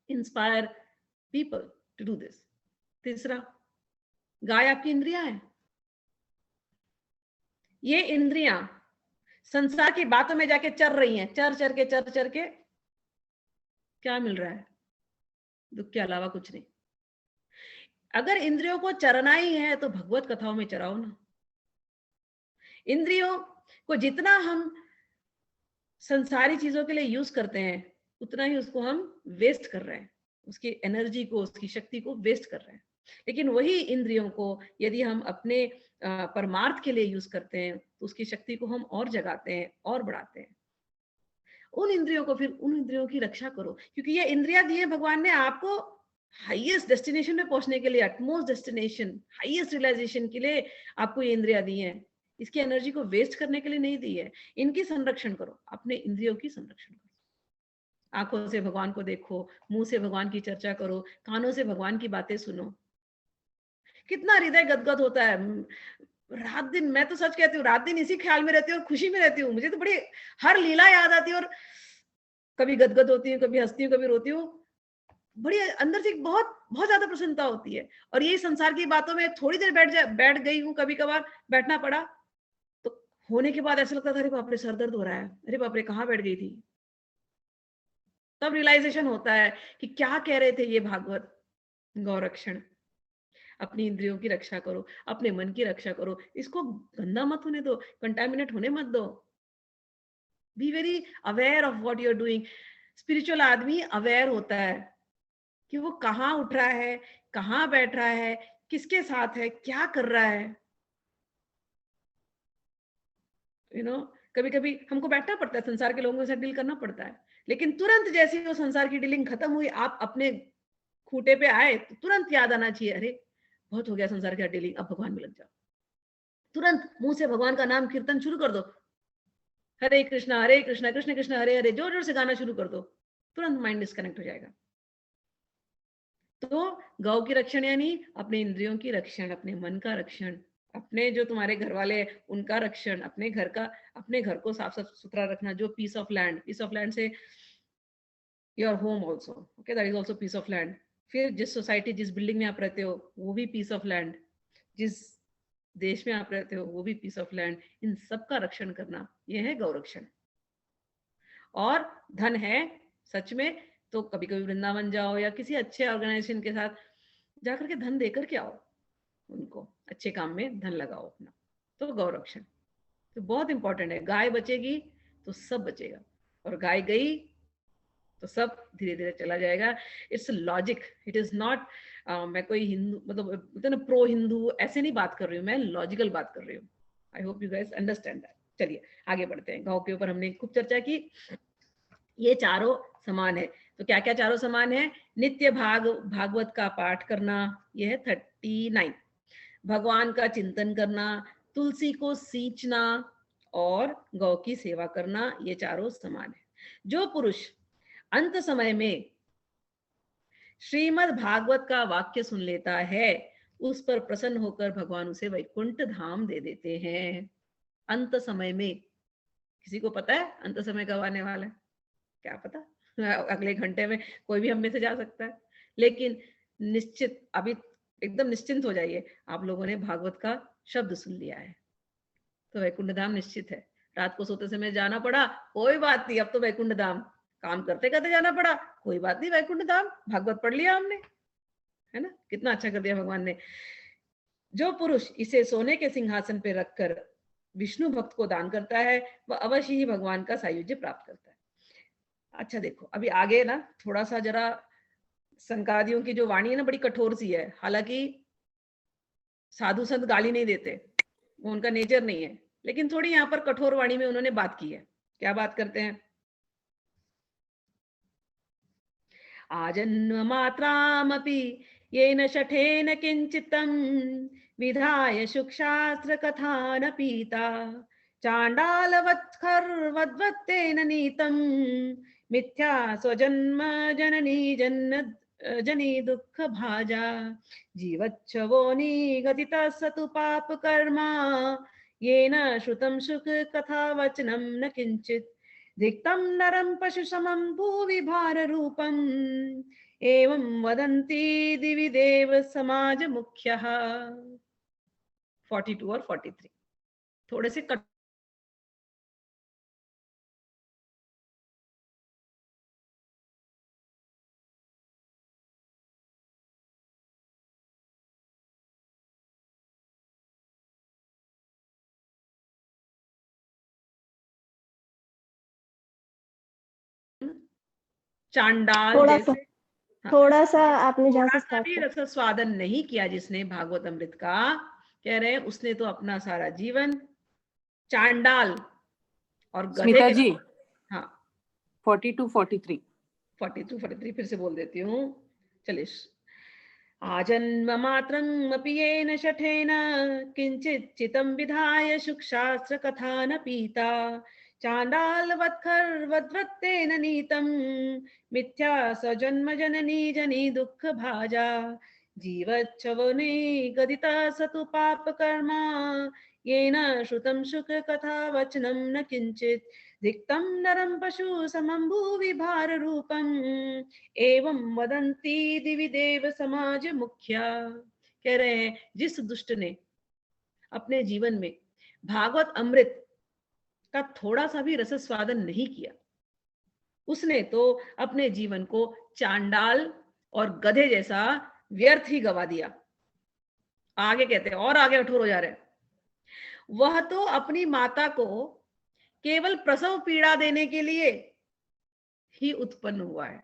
Inspire people to do this. तीसरा, गाय आपकी इंद्रियां है। ये इंद्रियां संसार की बातों में जाके चर रही हैं, चर चर के क्या मिल रहा है? दुख के अलावा कुछ नहीं। अगर इंद्रियों को चरना ही है तो भगवत कथाओं में चराओ ना। इंद्रियों को जितना हम संसारी चीजों के लिए यूज करते हैं, उतना ही उसको हम वेस्ट कर रहे हैं, उसकी एनर्जी को, उसकी शक्ति को वेस्ट कर रहे हैं। लेकिन वही इंद्रियों को यदि हम अपने परमार्थ के लिए यूज करते हैं तो उसकी शक्ति को हम और जगाते हैं और बढ़ाते हैं। उन इंद्रियों को, फिर उन इंद्रियों की रक्षा करो, क्योंकि ये इंद्रियां दी है भगवान ने आपको हाईएस्ट डेस्टिनेशन में पहुंचने के लिए, अटमोस्ट डेस्टिनेशन, हाईएस्ट रियलाइजेशन के लिए आपको ये इंद्रियां दी हैं। इसकी एनर्जी को वेस्ट करने के लिए नहीं दी है। इनकी संरक्षण करो, अपने इंद्रियों की संरक्षण करो। आंखों से भगवान को देखो, मुंह से भगवान की चर्चा करो, कानों से भगवान की बातें सुनो। कितना हृदय गदगद होता है रात दिन। मैं तो सच कहती हूँ, रात दिन इसी ख्याल में रहती हूँ और खुशी में रहती हूँ। मुझे तो बड़ी हर लीला याद आती है और कभी गदगद होती हूँ, कभी हंसती हूँ, कभी रोती हूँ। बड़ी अंदर से बहुत बहुत ज्यादा प्रसन्नता होती है। और यही संसार की बातों में थोड़ी देर बैठ गई हूँ, कभी कभार बैठना पड़ा तो होने के बाद ऐसा लगता था, अरे बाप रे सर दर्द हो रहा है, अरे बाप रे कहाँ बैठ गई थी। तब रियलाइजेशन होता है कि क्या कह रहे थे ये भागवत। गौरक्षण, अपनी इंद्रियों की रक्षा करो, अपने मन की रक्षा करो, इसको गंदा मत होने दो, कंटामिनेट होने मत दो। Be very aware of what you are doing. Spiritual आदमी अवेयर होता है कि वो कहाँ उठ रहा है, कहाँ बैठ रहा है, किसके साथ है, क्या कर रहा है। कभी कभी हमको बैठना पड़ता है, संसार के लोगों के साथ डील करना पड़ता है, लेकिन तुरंत जैसे वो संसार की डीलिंग खत्म हुई, आप अपने खूटे पे आए तो तुरंत याद आना चाहिए, अरे बहुत हो गया संसार का डीलिंग, अब भगवान में लग जाओ। तुरंत मुंह से भगवान का नाम कीर्तन शुरू कर दो, हरे कृष्णा कृष्ण कृष्ण हरे हरे जोर जोर से गाना शुरू कर दो, तुरंत माइंड डिस्कनेक्ट हो जाएगा। तो गौ की रक्षण यानी अपने इंद्रियों की रक्षण, अपने मन का रक्षण, अपने जो तुम्हारे घर वाले उनका रक्षण, अपने घर का, अपने घर को साफ सुथरा रखना, जो piece of land say your home also, okay, that is also piece of land. फिर जिस सोसाइटी, जिस बिल्डिंग में आप रहते हो वो भी पीस ऑफ लैंड, जिस देश में आप रहते हो वो भी पीस ऑफ लैंड, इन सब का रक्षण करना, यह है गौरक्षण। और धन है सच में तो कभी कभी वृंदावन जाओ या किसी अच्छे ऑर्गेनाइजेशन के साथ जाकर के धन देकर के आओ, उनको अच्छे काम में धन लगाओ अपना, तो गौरक्षण तो बहुत इंपॉर्टेंट है। गाय बचेगी तो सब बचेगा, और गाय गई तो सब धीरे धीरे चला जाएगा। It's logic, it is not, मैं कोई हिंदू मतलब ना प्रो हिंदू ऐसे नहीं बात कर रही हूँ, मैं लॉजिकल बात कर रही हूँ। I hope you guys understand that. चलिए आगे बढ़ते हैं। गौ के ऊपर हमने खूब चर्चा की। ये चारों समान है, तो क्या क्या चारों समान है? नित्य भागवत का पाठ करना, यह है 39। भगवान का चिंतन करना, तुलसी को सींचना और गौ की सेवा करना, ये चारों समान है। जो पुरुष अंत समय में श्रीमद् भागवत का वाक्य सुन लेता है, उस पर प्रसन्न होकर भगवान उसे वैकुंठ धाम दे देते हैं। अंत समय में, किसी को पता है अंत समय कब आने वाला है? क्या पता, अगले घंटे में कोई भी हम में से जा सकता है। लेकिन निश्चित अभी एकदम निश्चिंत हो जाइए, आप लोगों ने भागवत का शब्द सुन लिया है तो वैकुंठ धाम निश्चित है। रात को सोते समय जाना पड़ा, कोई बात नहीं, अब तो वैकुंठ धाम। काम करते करते जाना पड़ा, कोई बात नहीं, वैकुंठ धाम। भागवत पढ़ लिया हमने, है ना, कितना अच्छा कर दिया भगवान ने। जो पुरुष इसे सोने के सिंहासन पे रखकर विष्णु भक्त को दान करता है, वह अवश्य ही भगवान का सायुज्य प्राप्त करता है। अच्छा देखो, अभी आगे ना थोड़ा सा जरा संकादियों की जो वाणी है ना, बड़ी कठोर सी है। हालांकि साधु संत गाली नहीं देते, वो उनका नेचर नहीं है, लेकिन थोड़ी यहाँ पर कठोर वाणी में उन्होंने बात की है। क्या बात करते हैं? आजन्म मात्रामपि येन शठेन किंचितं विधाय शुकशास्त्र कथा न पीता चांडालवत्खर्वद्वत्तेन नीतं मिथ्या स्वजन्म जननी जनी दुःख भाजा जीवच्छवो निगदितः स तु पाप कर्मा येन श्रुतं सुख कथा वचनं न किंचित् धिक्तं नरं पशु समं भुवि भाररूपम् एवं वदन्ति दिवि देव समाज मुख्यः। 42 और 43 थोड़े से कट चांडाल थोड़ा सा जैसे, हाँ, थोड़ा सा आपने जहाँ थोड़ा से सा स्टार्ट भी किया। रस स्वादन नहीं किया जिसने भागवत अमृत का, कह रहे हैं उसने तो अपना सारा जीवन चांडाल और गधे स्मिता के, जी, हाँ 42 43 42 43 फिर से बोल देती हूँ। चलिए, आजन्म मात्रमपि येन शठेन किंचित् चितं विधाय शुकशास्त्र कथा न पीता चांडालवत्खर्वद्वत्तेन नीतं मिथ्या स्वजन्म जननी जनी दुःख भाजा जीवच्छवने गदिता स तु पाप कर्मा येन श्रुतं सुख कथा वचनं न किंचित् धिक्तं नरं पशु समं भुवि भाररूपम् एवं वदंती दिवि देव समाज मुखिया। कह रहे हैं जिस दुष्ट ने अपने जीवन में भागवत अमृत का थोड़ा सा भी रस स्वादन नहीं किया, उसने तो अपने जीवन को चांडाल और गधे जैसा व्यर्थ ही गवा दिया। आगे कहते हैं, और आगे कठोर हो जा रहे हैं, वह तो अपनी माता को केवल प्रसव पीड़ा देने के लिए ही उत्पन्न हुआ है।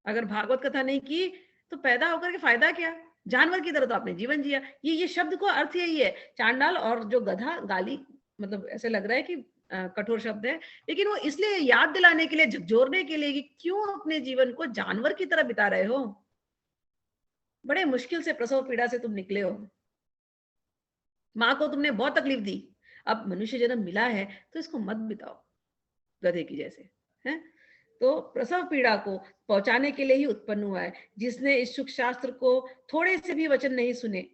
अगर भागवत कथा नहीं की तो पैदा होकर के फायदा क्या? जानवर की तरह तो आपने जीवन जिया। ये शब्द को अर्थ यही है। चांडाल और जो गधा, गाली मतलब ऐसे लग रहा है कि कठोर शब्द है, लेकिन वो इसलिए याद दिलाने के लिए, झकझोरने के लिए कि क्यों अपने जीवन को जानवर की तरह बिता रहे हो। बड़े मुश्किल से प्रसव पीड़ा से तुम निकले हो, माँ को तुमने बहुत तकलीफ दी, अब मनुष्य जन्म मिला है तो इसको मत बिताओ गधे की जैसे, है। तो प्रसव पीड़ा को पहुंचाने के लिए ही उत्पन्न हुआ है। जिसने इस सुख शास्त्र को थोड़े से भी वचन नहीं सुने,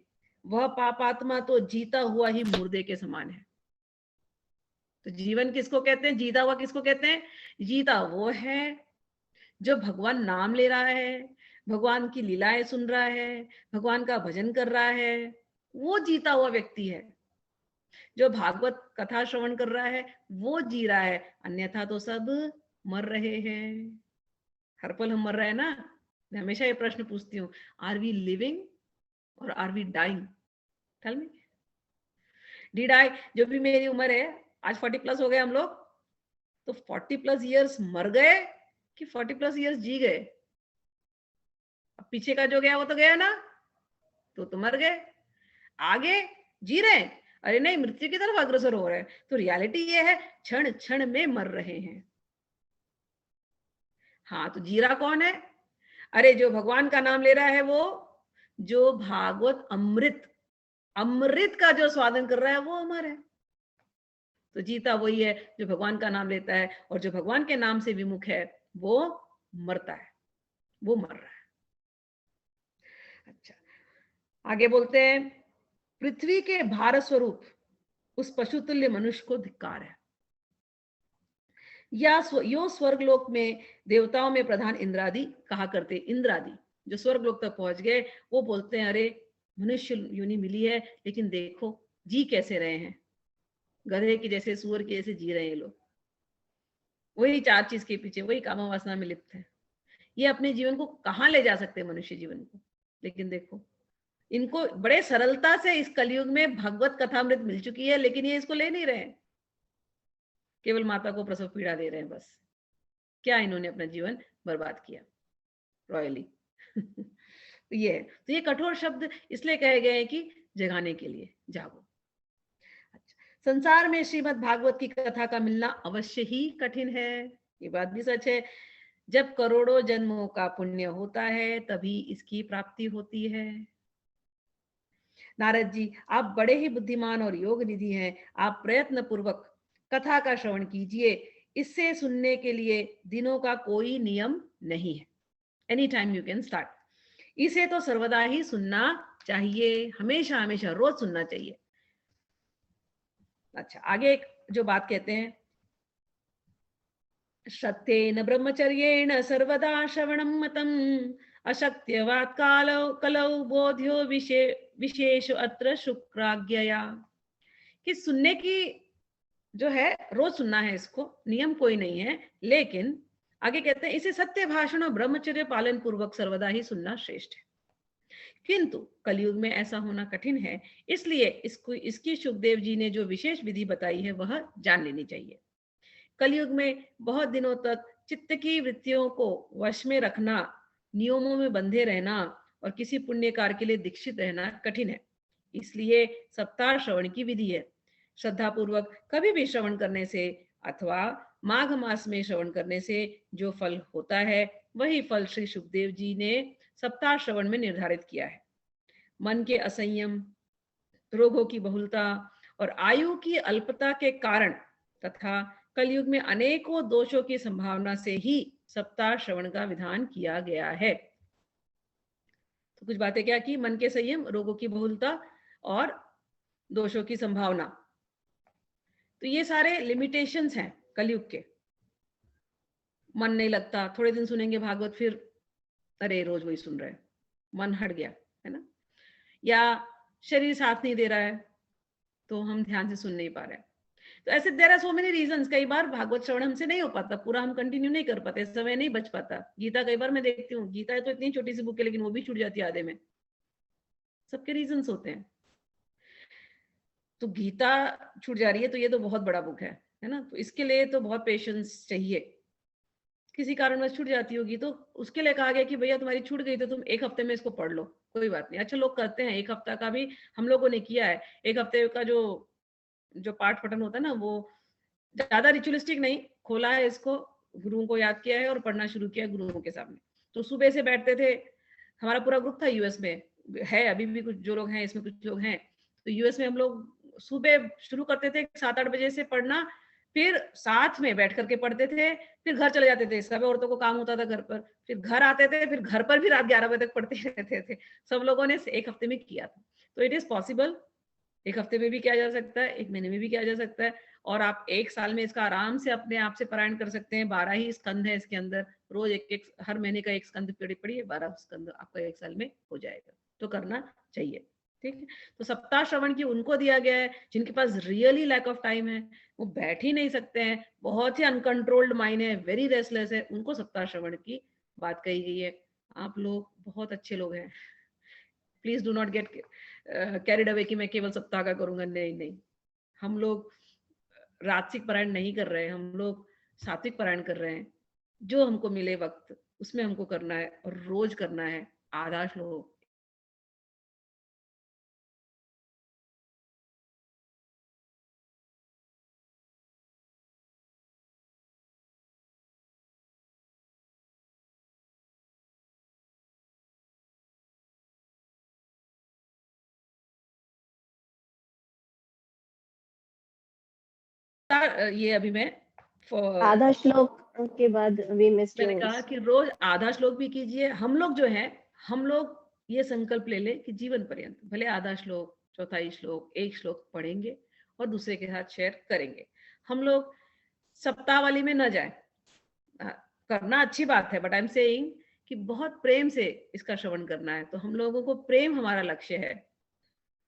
वह पापात्मा तो जीता हुआ ही मुर्दे के समान है। तो जीवन किसको कहते हैं, जीता हुआ किसको कहते हैं? जीता वो है जो भगवान नाम ले रहा है, भगवान की लीलाएं सुन रहा है, भगवान का भजन कर रहा है, वो जीता हुआ व्यक्ति है। जो भागवत कथा श्रवण कर रहा है वो जी रहा है, अन्यथा तो सब मर रहे हैं। हर पल हम मर रहे हैं ना। मैं हमेशा ये प्रश्न पूछती हूँ, आर वी लिविंग और are we dying? Tell me. Did I, जो भी मेरी उम्र है, आज 40 प्लस हो गए हम लोग, तो 40 प्लस ईयर्स मर गए कि 40 प्लस ईयर्स जी गए? अब पीछे का जो गया वो तो गया ना, तो मर गए। आगे जी रहे हैं, अरे नहीं, मृत्यु की तरफ अग्रसर हो रहे हैं। तो रियलिटी ये है, क्षण क्षण में मर रहे हैं। हाँ, तो जीरा कौन है? अरे जो भगवान का नाम ले रहा है, वो जो भागवत अमृत अमृत का जो स्वादन कर रहा है, वो अमर है। तो जीता वही है जो भगवान का नाम लेता है, और जो भगवान के नाम से विमुख है वो मरता है, वो मर रहा है। अच्छा, आगे बोलते हैं, पृथ्वी के भार स्वरूप उस पशुतुल्य मनुष्य को धिक्कार है। या यो स्वर्गलोक में देवताओं में प्रधान इंद्रादि कहा करते, इंद्रादि जो स्वर्गलोक तक पहुंच गए, वो बोलते हैं, अरे मनुष्य योनि मिली है, लेकिन देखो जी कैसे रहे हैं, गधे की जैसे, सुअर की जैसे जी रहे हैं लोग। वही चार चीज के पीछे, वही कामा वासना में लिप्त है। ये अपने जीवन को कहाँ ले जा सकते हैं, मनुष्य जीवन को? लेकिन देखो, इनको बड़े सरलता से इस कलयुग में भगवत कथामृत मिल चुकी है, लेकिन ये इसको ले नहीं रहे हैं, केवल माता को प्रसव पीड़ा दे रहे हैं बस। क्या इन्होंने अपना जीवन बर्बाद किया रॉयली। तो ये है, तो ये कठोर शब्द इसलिए कहे गए हैं कि जगाने के लिए, जागो। अच्छा, संसार में श्रीमद् भागवत की कथा का मिलना अवश्य ही कठिन है, ये बात भी सच है। जब करोड़ों जन्मों का पुण्य होता है तभी इसकी प्राप्ति होती है। नारद जी, आप बड़े ही बुद्धिमान और योग निधि हैं। आप प्रयत्न पूर्वक कथा का श्रवण कीजिए। इससे सुनने के लिए दिनों का कोई नियम नहीं है। Any time you can start. इसे तो सर्वदा ही सुनना चाहिए, हमेशा हमेशा रोज सुनना चाहिए। अच्छा, आगे एक जो बात कहते हैं, श्रद्धेन ब्रह्मचर्येण सर्वदा श्रवणं मतम् अशक्त्यवात् कालौ कलौ बोध्यो विशेष अत्र शुक्राज्ञया। कि सुनने की जो है, रोज सुनना है, इसको नियम कोई नहीं है, लेकिन आगे कहते हैं, इसे सत्य भाषण और ब्रह्मचर्य पालन पूर्वक सर्वदा ही सुनना श्रेष्ठ है। किंतु कलयुग में ऐसा होना कठिन है, इसलिए इसकी सुखदेव जी ने जो विशेष विधि बताई है वह जान लेनी चाहिए। कलयुग में बहुत दिनों तक चित्त की वृत्तियों को वश में रखना, नियमों में बंधे रहना और किसी पुण्य कार्य के लिए दीक्षित रहना कठिन है। इसलिए सप्ताह श्रवण की विधि है। श्रद्धा पूर्वक कभी भी श्रवण करने से अथवा माघ मास में श्रवण करने से जो फल होता है, वही फल श्री सुखदेव जी ने सप्ताह श्रवण में निर्धारित किया है। मन के असंयम, रोगों की बहुलता और आयु की अल्पता के कारण तथा कलयुग में अनेकों दोषों की संभावना से ही सप्ताह श्रवण का विधान किया गया है। तो कुछ बातें क्या की, मन के संयम, रोगों की बहुलता और दोषों की संभावना। तो ये सारे लिमिटेशंस हैं कलयुग के। मन नहीं लगता, थोड़े दिन सुनेंगे भागवत, फिर अरे रोज वही सुन रहे हैं, मन हट गया, है ना। या शरीर साथ नहीं दे रहा है तो हम ध्यान से सुन नहीं पा रहे हैं। तो ऐसे there are so many reasons. कई बार भागवत श्रवण हमसे नहीं हो पाता, पूरा हम कंटिन्यू नहीं कर पाते, समय नहीं बच पाता। गीता कई बार मैं देखती हूँ, गीता तो इतनी छोटी सी बुक है लेकिन वो भी छूट जाती है आधे में। सबके रीजंस होते हैं। तो गीता छूट जा रही है तो ये तो बहुत बड़ा बुक है ना। तो इसके लिए तो बहुत पेशेंस चाहिए। किसी कारणवश छूट जाती होगी तो उसके लिए कहा गया कि भैया तुम्हारी छूट गई तो तुम एक हफ्ते में इसको पढ़ लो, कोई बात नहीं। अच्छा, लोग करते हैं, एक हफ्ता का भी हम लोगों ने किया है। एक हफ्ते का जो पाठ पठन होता है ना, वो ज्यादा रिचुअलिस्टिक नहीं, खोला है इसको, गुरुओं को याद किया है और पढ़ना शुरू किया गुरुओं के सामने। तो सुबह से बैठते थे, हमारा पूरा ग्रुप था यूएस में, है अभी भी कुछ जो लोग हैं इसमें, कुछ लोग हैं। तो यूएस में हम लोग सुबह शुरू करते थे 7-8 बजे से पढ़ना, फिर साथ में बैठ करके पढ़ते थे, फिर घर चले जाते थे। सब औरतों को काम होता था घर पर, फिर घर आते थे, फिर घर पर भी रात 11 बजे तक पढ़ते रहते थे। सब लोगों ने 1 हफ्ते में किया था। तो इट इज पॉसिबल, 1 हफ्ते में भी किया जा सकता है, 1 महीने में भी किया जा सकता है, और आप 1 साल में इसका आराम से अपने आप से पारायण कर सकते हैं। 12 ही स्कंद है इसके अंदर, रोज एक हर महीने का 1 स्कंद पढ़िए, 12 स्कंद आपका 1 साल में हो जाएगा। तो करना चाहिए, ठीक है। तो सप्ताह श्रवण की उनको दिया गया है जिनके पास रियली लैक ऑफ टाइम है, वो बैठ ही नहीं सकते हैं, बहुत ही अनकंट्रोल्ड माइंड है, वेरी रेस्टलेस है, उनको सप्ताह श्रवण की बात कही गई है। आप लोग बहुत अच्छे लोग हैं, please do not get carried away कि मैं केवल सप्ताह का करूंगा। नहीं नहीं, हम लोग रात्रिक पारायण नहीं कर रहे हैं, हम लोग सात्विक पारायण कर रहे हैं। जो हमको मिले वक्त उसमें हमको करना है, और रोज करना है, आधा श्लोक। ये अभी मैं आधा श्लोक के बाद वी मिस्ड मैंने योर्स। कहा कि रोज आधा श्लोक भी कीजिए। हम लोग जो है, हम लोग ये संकल्प ले ले कि जीवन पर्यंत भले आधा श्लोक, चौथाई श्लोक, 1 श्लोक पढ़ेंगे और दूसरे के साथ शेयर करेंगे। हम लोग सप्ताह वाली में न जाए, करना अच्छी बात है, बट आई एम सेइंग कि बहुत प्रेम से इसका श्रवण करना है। तो हम लोगों को प्रेम हमारा लक्ष्य है,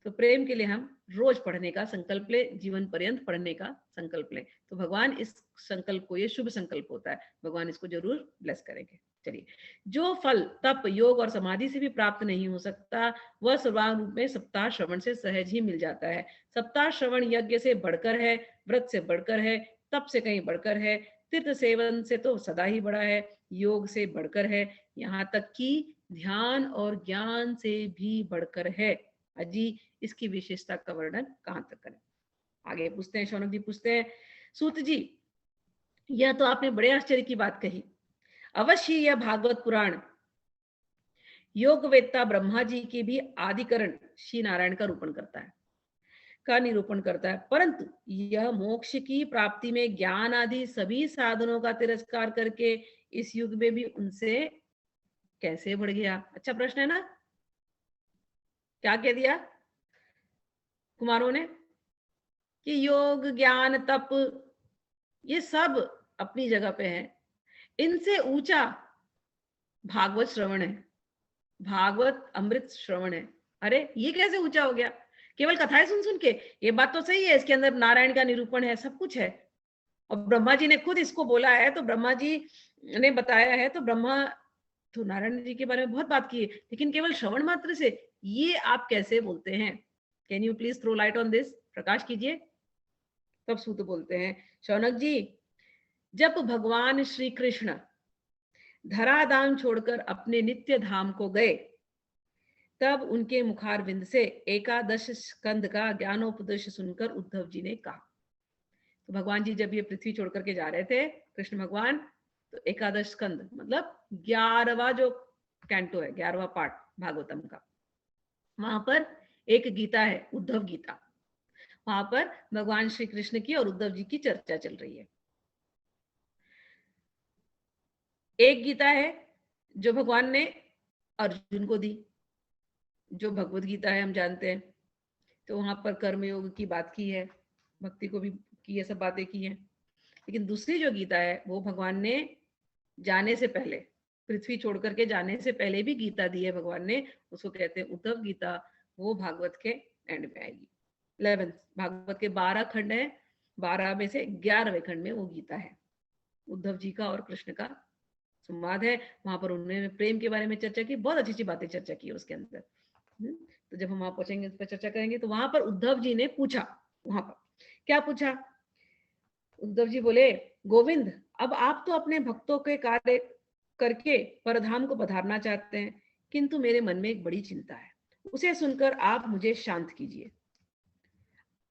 तो प्रेम के लिए हम रोज पढ़ने का संकल्प ले, जीवन पर्यंत पढ़ने का संकल्प ले। तो भगवान इस संकल्प को, ये शुभ संकल्प होता है, भगवान इसको जरूर ब्लेस करेंगे। चलिए, जो फल तप, योग और समाधि से भी प्राप्त नहीं हो सकता, वह सर्वांग रूप में सप्ताह श्रवण से सहज ही मिल जाता है। सप्ताह श्रवण यज्ञ से बढ़कर है, व्रत से बढ़कर है, तप से कहीं बढ़कर है, तीर्थ सेवन से तो सदा ही बड़ा है, योग से बढ़कर है, यहाँ तक कि ध्यान और ज्ञान से भी बढ़कर है। अजी, इसकी विशेषता का वर्णन कहां तक करें? आगे पूछते हैं, शौनक जी पूछते हैं, सूत जी, यह तो आपने बड़े आश्चर्य की बात कही। अवश्य यह भागवत पुराण योग वेत्ता ब्रह्मा जी के भी आदिकरण श्री नारायण का रूपण करता है, का निरूपण करता है, परंतु यह मोक्ष की प्राप्ति में ज्ञान आदि सभी साधनों का तिरस्कार करके इस युग में भी उनसे कैसे बढ़ गया? अच्छा प्रश्न है ना? क्या कह दिया कुमारों ने कि योग, ज्ञान, तप ये सब अपनी जगह पे है, इनसे ऊंचा भागवत श्रवण है, भागवत अमृत श्रवण है। अरे ये कैसे ऊंचा हो गया? केवल कथाएं सुन सुन के? ये बात तो सही है, इसके अंदर नारायण का निरूपण है, सब कुछ है, और ब्रह्मा जी ने खुद इसको बोला है, तो ब्रह्मा जी ने बताया है, तो ब्रह्मा तो नारायण जी के बारे में बहुत बात की है, लेकिन केवल श्रवण मात्र से ये आप कैसे बोलते हैं? Can you please throw light on this? प्रकाश कीजिए। तब सूत बोलते हैं, शौनक जी, जब भगवान श्री कृष्ण धराधाम छोड़कर अपने नित्य धाम को गए, तब उनके मुखारविंद से 11 स्कंद का ज्ञानोपदेश सुनकर उद्धव जी ने कहा। तो भगवान जी जब ये पृथ्वी छोड़ करके जा रहे थे, कृष्ण भगवान, तो 11 स्कंद मतलब 11वां जो कैंटो है, 11वां पार्ट भागवतम का, वहां पर एक गीता है, उद्धव गीता। वहां पर भगवान श्री कृष्ण की और उद्धव जी की चर्चा चल रही है। एक गीता है जो भगवान ने अर्जुन को दी, जो भगवत गीता है, हम जानते हैं। तो वहां पर कर्म योग की बात की है, भक्ति को भी की, ये सब बातें की हैं। लेकिन दूसरी जो गीता है वो भगवान ने जाने से पहले, पृथ्वी छोड़ करके जाने से पहले भी गीता दी है भगवान ने, उसको कहते हैं उद्धव गीता। वो भागवत के एंड में आएगी, 11 भागवत के 12 खंड है, 12 में से 11वें खंड में वो गीता है, उद्धव जी का और कृष्ण का संवाद है। वहां पर उन्होंने प्रेम के बारे में चर्चा की, बहुत अच्छी अच्छी बातें चर्चा की उसके अंदर। तो जब हम वहां पहुंचेंगे उस पर चर्चा करेंगे। तो वहां पर उद्धव जी ने पूछा, वहां पर क्या पूछा? उद्धव जी बोले, गोविंद, अब आप तो अपने भक्तों के कार्य करके परधाम को पधारना चाहते हैं, किंतु मेरे मन में एक बड़ी चिंता है, उसे सुनकर आप मुझे शांत कीजिए।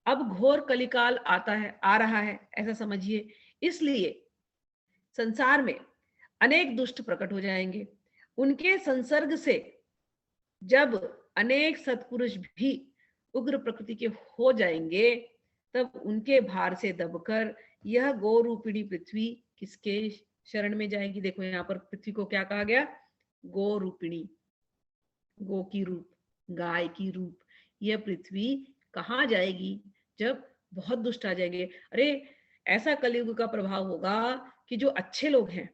अब घोर कलिकाल आ रहा है ऐसा समझिए, इसलिए संसार में अनेक दुष्ट प्रकट हो जाएंगे, उनके संसर्ग से जब अनेक सत्पुरुष भी उग्र प्रकृति के हो जाएंगे, तब उनके भार से दबकर यह गौ रूपिणी पृथ्वी किसके शरण में जाएगी? देखो यहाँ पर पृथ्वी को क्या कहा गया? गौ रूपिणी, गौ की रूप, गाय की रूप। यह पृथ्वी कहाँ जाएगी? जब बहुत दुष्ट आ जाएंगे। अरे ऐसा कलयुग का प्रभाव होगा कि जो अच्छे लोग हैं,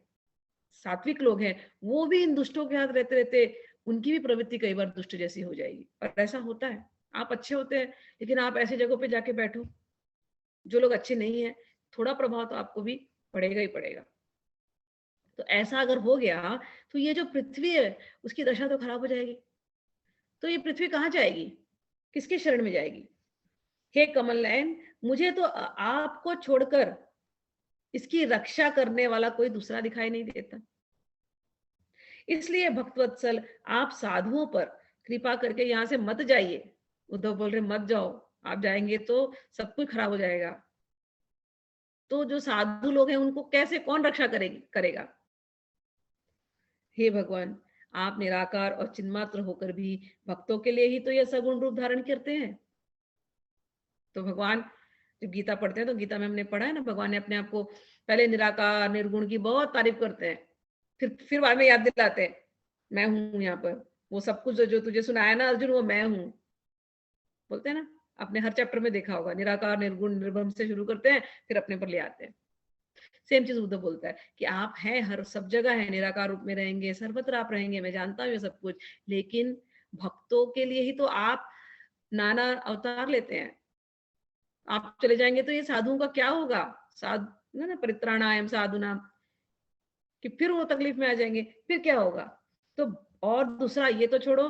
सात्विक लोग हैं, वो भी इन दुष्टों के हाथ रहते रहते उनकी भी प्रवृत्ति कई बार दुष्ट जैसी हो जाएगी। और ऐसा होता है, आप अच्छे होते हैं लेकिन आप ऐसी जगहों पे जाके बैठो जो लोग अच्छे नहीं है, थोड़ा प्रभाव तो आपको भी पड़ेगा ही पड़ेगा। तो ऐसा अगर हो गया तो ये जो पृथ्वी है उसकी दशा तो खराब हो जाएगी। तो ये पृथ्वी कहाँ जाएगी? किसके शरण में जाएगी? हे कमल नयन, मुझे तो आपको छोड़कर इसकी रक्षा करने वाला कोई दूसरा दिखाई नहीं देता। इसलिए भक्तवत्सल, आप साधुओं पर कृपा करके यहाँ से मत जाइए। उद्धव बोल रहे मत जाओ, आप जाएंगे तो सब कुछ खराब हो जाएगा। तो जो साधु लोग हैं उनको कैसे कौन रक्षा करेगा? हे भगवान, आप निराकार और चिन्मात्र होकर भी भक्तों के लिए ही तो यह सगुण रूप धारण करते हैं। तो भगवान जब गीता पढ़ते हैं तो गीता में हमने पढ़ा है ना, भगवान ने अपने आप को पहले निराकार निर्गुण की बहुत तारीफ करते हैं, फिर बाद में याद दिलाते हैं मैं हूं यहाँ पर, वो सब कुछ जो तुझे सुनाया ना अर्जुन, वो मैं हूं। बोलते हैं ना, आपने हर चैप्टर में देखा होगा, निराकार निर्गुण निर्ब्रह्म से शुरू करते हैं फिर अपने पर ले आते हैं। सेम चीज उद्धव बोलता है कि आप हैं, हर सब जगह है, निराकार रूप में रहेंगे, सर्वत्र आप रहेंगे, मैं जानता हूँ ये सब कुछ, लेकिन भक्तों के लिए ही तो आप नाना अवतार लेते हैं। आप चले जाएंगे तो ये साधुओं का क्या होगा? साधु ना परित्राणायम साधुना, कि फिर वो तकलीफ में आ जाएंगे, फिर क्या होगा? तो और दूसरा ये तो छोड़ो,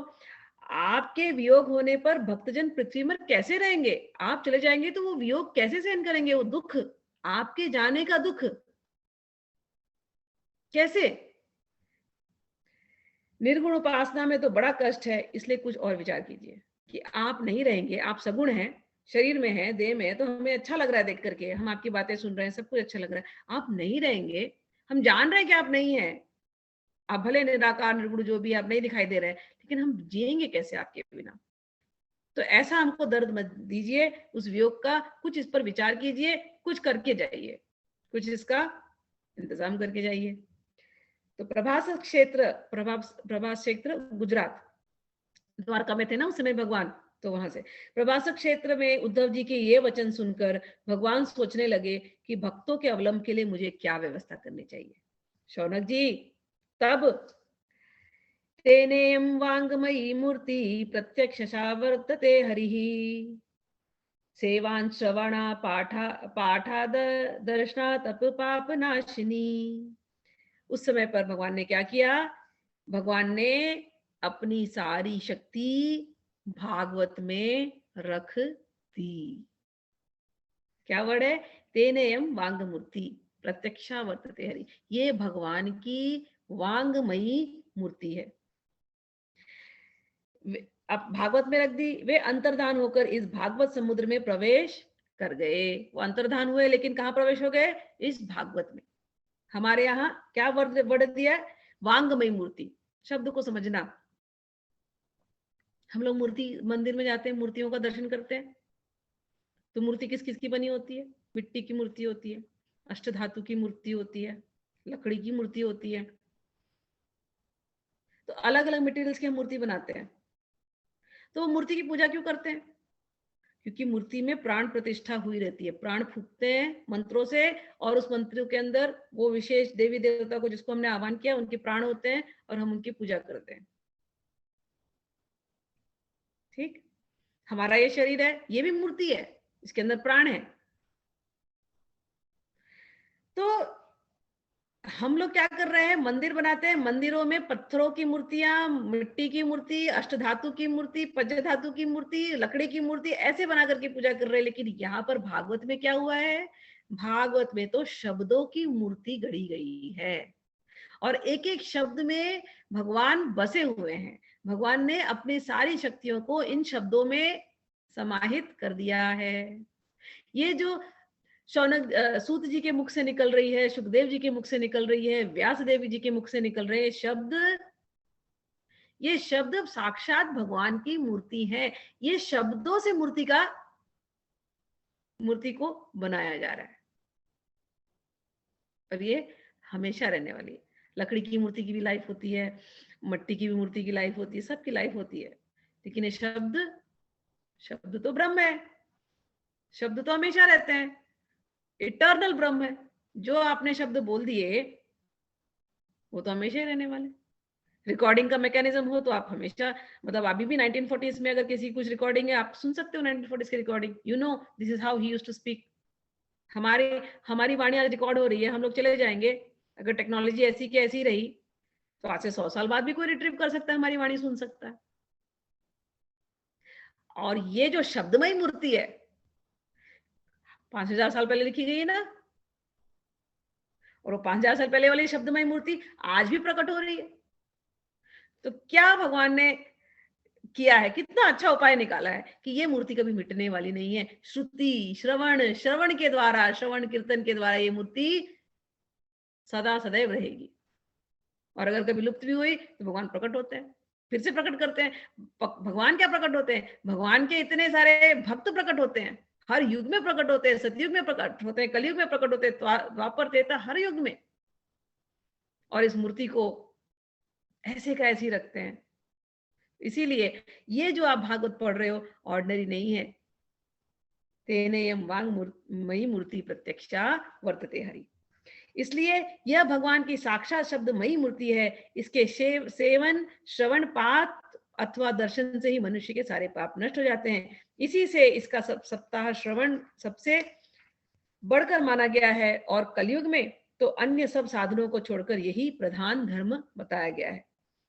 आपके वियोग होने पर भक्तजन पृथ्वी में कैसे रहेंगे? आप चले जाएंगे तो वो वियोग कैसे सहन करेंगे? वो दुख, आपके जाने का दुख कैसे? निर्गुण उपासना में तो बड़ा कष्ट है, इसलिए कुछ और विचार कीजिए कि आप नहीं रहेंगे, आप सगुण हैं, शरीर में है, देह में है, तो हमें अच्छा लग रहा है देख करके, हम आपकी बातें सुन रहे हैं, सब कुछ अच्छा लग रहा है। आप नहीं रहेंगे, हम जान रहे हैं कि आप नहीं है, आप भले निराकार निर्गुण जो भी आप नहीं दिखाई दे रहे हैं, लेकिन हम जिएंगे कैसे आपके बिना? तो ऐसा हमको दर्द मत दीजिए उस वियोग का, कुछ इस पर विचार कीजिए, कुछ करके जाइए, कुछ इसका इंतजाम करके जाइए। तो प्रभास क्षेत्र गुजरात, द्वारका में थे ना उस समय भगवान, तो वहां से प्रभास क्षेत्र में उद्धव जी के ये वचन सुनकर भगवान सोचने लगे कि भक्तों के अवलंब के लिए मुझे क्या व्यवस्था करनी चाहिए। शौनक जी, तब तेनेयं वाङ्मयी मूर्ति प्रत्यक्षशा वर्तते हरिः, सेवान् श्रवणा पाठा दर्शनात् पापनाशिनी। उस समय पर भगवान ने क्या किया? भगवान ने अपनी सारी शक्ति भागवत में रख दी। क्या वर्ड है? तेनेयम वांग मूर्ति प्रत्यक्षा वर्तते हरि, ये भगवान की वांगमयी मूर्ति है। अब भागवत में रख दी, वे अंतर्धान होकर इस भागवत समुद्र में प्रवेश कर गए। वो अंतर्धान हुए लेकिन कहाँ प्रवेश हो गए? इस भागवत में। हमारे यहाँ क्या वर्ड दिया? वांगमयी मूर्ति। शब्द को समझना, हम लोग मूर्ति मंदिर में जाते हैं, मूर्तियों का दर्शन करते हैं, तो मूर्ति किस किस की बनी होती है? मिट्टी की मूर्ति होती है, अष्ट धातु की मूर्ति होती है, लकड़ी की मूर्ति होती है। तो अलग अलग मटेरियल्स की हम मूर्ति बनाते हैं। तो मूर्ति की पूजा क्यों करते हैं? क्योंकि मूर्ति में प्राण प्रतिष्ठा हुई रहती है, प्राण फूकते हैं मंत्रों से, और उस मंत्र के अंदर वो विशेष देवी देवता को जिसको हमने आह्वान किया उनके प्राण होते हैं और हम उनकी पूजा करते हैं। ठीक, हमारा ये शरीर है, ये भी मूर्ति है, इसके अंदर प्राण है। तो हम लोग क्या कर रहे हैं? मंदिर बनाते हैं, मंदिरों में पत्थरों की मूर्तियां, मिट्टी की मूर्ति, अष्टधातु की मूर्ति, पंचधातु की मूर्ति, लकड़ी की मूर्ति, ऐसे बना करके पूजा कर रहे हैं। लेकिन यहाँ पर भागवत में क्या हुआ है? भागवत में तो शब्दों की मूर्ति गढ़ी गई है, और एक एक शब्द में भगवान बसे हुए हैं। भगवान ने अपनी सारी शक्तियों को इन शब्दों में समाहित कर दिया है। ये जो शौनक सूत जी के मुख से निकल रही है, सुखदेव जी के मुख से निकल रही है, व्यास देवी जी के मुख से निकल रहे शब्द, ये शब्द साक्षात भगवान की मूर्ति है। ये शब्दों से मूर्ति को बनाया जा रहा है और ये हमेशा रहने वाली है। लकड़ी की मूर्ति की भी लाइफ होती है, मिट्टी की भी मूर्ति की लाइफ होती है, सबकी लाइफ होती है, लेकिन ये शब्द तो ब्रह्म है, शब्द तो हमेशा रहते हैं, इटर्नल ब्रह्म है। जो आपने शब्द बोल दिए वो तो हमेशा ही रहने वाले। रिकॉर्डिंग का मैकेनिज्म हो तो आप हमेशा, मतलब अभी भी 1940s में अगर किसी कुछ रिकॉर्डिंग है आप सुन सकते हो 1940s की recording, you know this is how he used to speak. हमारी वाणी आज रिकॉर्ड हो रही है, हम लोग चले जाएंगे, अगर टेक्नोलॉजी ऐसी की ऐसी रही तो आज से 100 साल बाद भी कोई रिट्रीव कर सकता है, हमारी वाणी सुन सकता है। और ये जो शब्दमयी मूर्ति है 5000 साल पहले लिखी गई है ना, और वो 5000 साल पहले वाली शब्दमयी मूर्ति आज भी प्रकट हो रही है। तो क्या भगवान ने किया है, कितना अच्छा उपाय निकाला है कि ये मूर्ति कभी मिटने वाली नहीं है। श्रुति श्रवण के द्वारा, श्रवण कीर्तन के द्वारा ये मूर्ति सदा सदैव रहेगी। और अगर कभी लुप्त भी हुई तो भगवान प्रकट होते हैं, फिर से प्रकट करते हैं। भगवान क्या प्रकट होते हैं, भगवान के इतने सारे भक्त प्रकट होते हैं, हर युग में प्रकट होते हैं, सतयुग में प्रकट होते हैं, कलयुग में प्रकट होते हैं, द्वापर त्रेता हर युग में। और इस मूर्ति को ऐसे का ऐसे ही रखते हैं। इसीलिए ये जो आप भागवत पढ़ रहे हो ऑर्डिनरी नहीं है। तेनेयम वांग मयी मूर्ति प्रत्यक्षा वर्तते हरि। इसलिए यह भगवान की साक्षात शब्दमयी मूर्ति है। इसके सेवन, श्रवण, पाठ अथवा दर्शन से ही मनुष्य के सारे पाप नष्ट हो जाते हैं। इसी से इसका सप्ताह श्रवण सबसे बढ़कर माना गया है, और कलयुग में तो अन्य सब साधनों को छोड़कर यही प्रधान धर्म बताया गया है।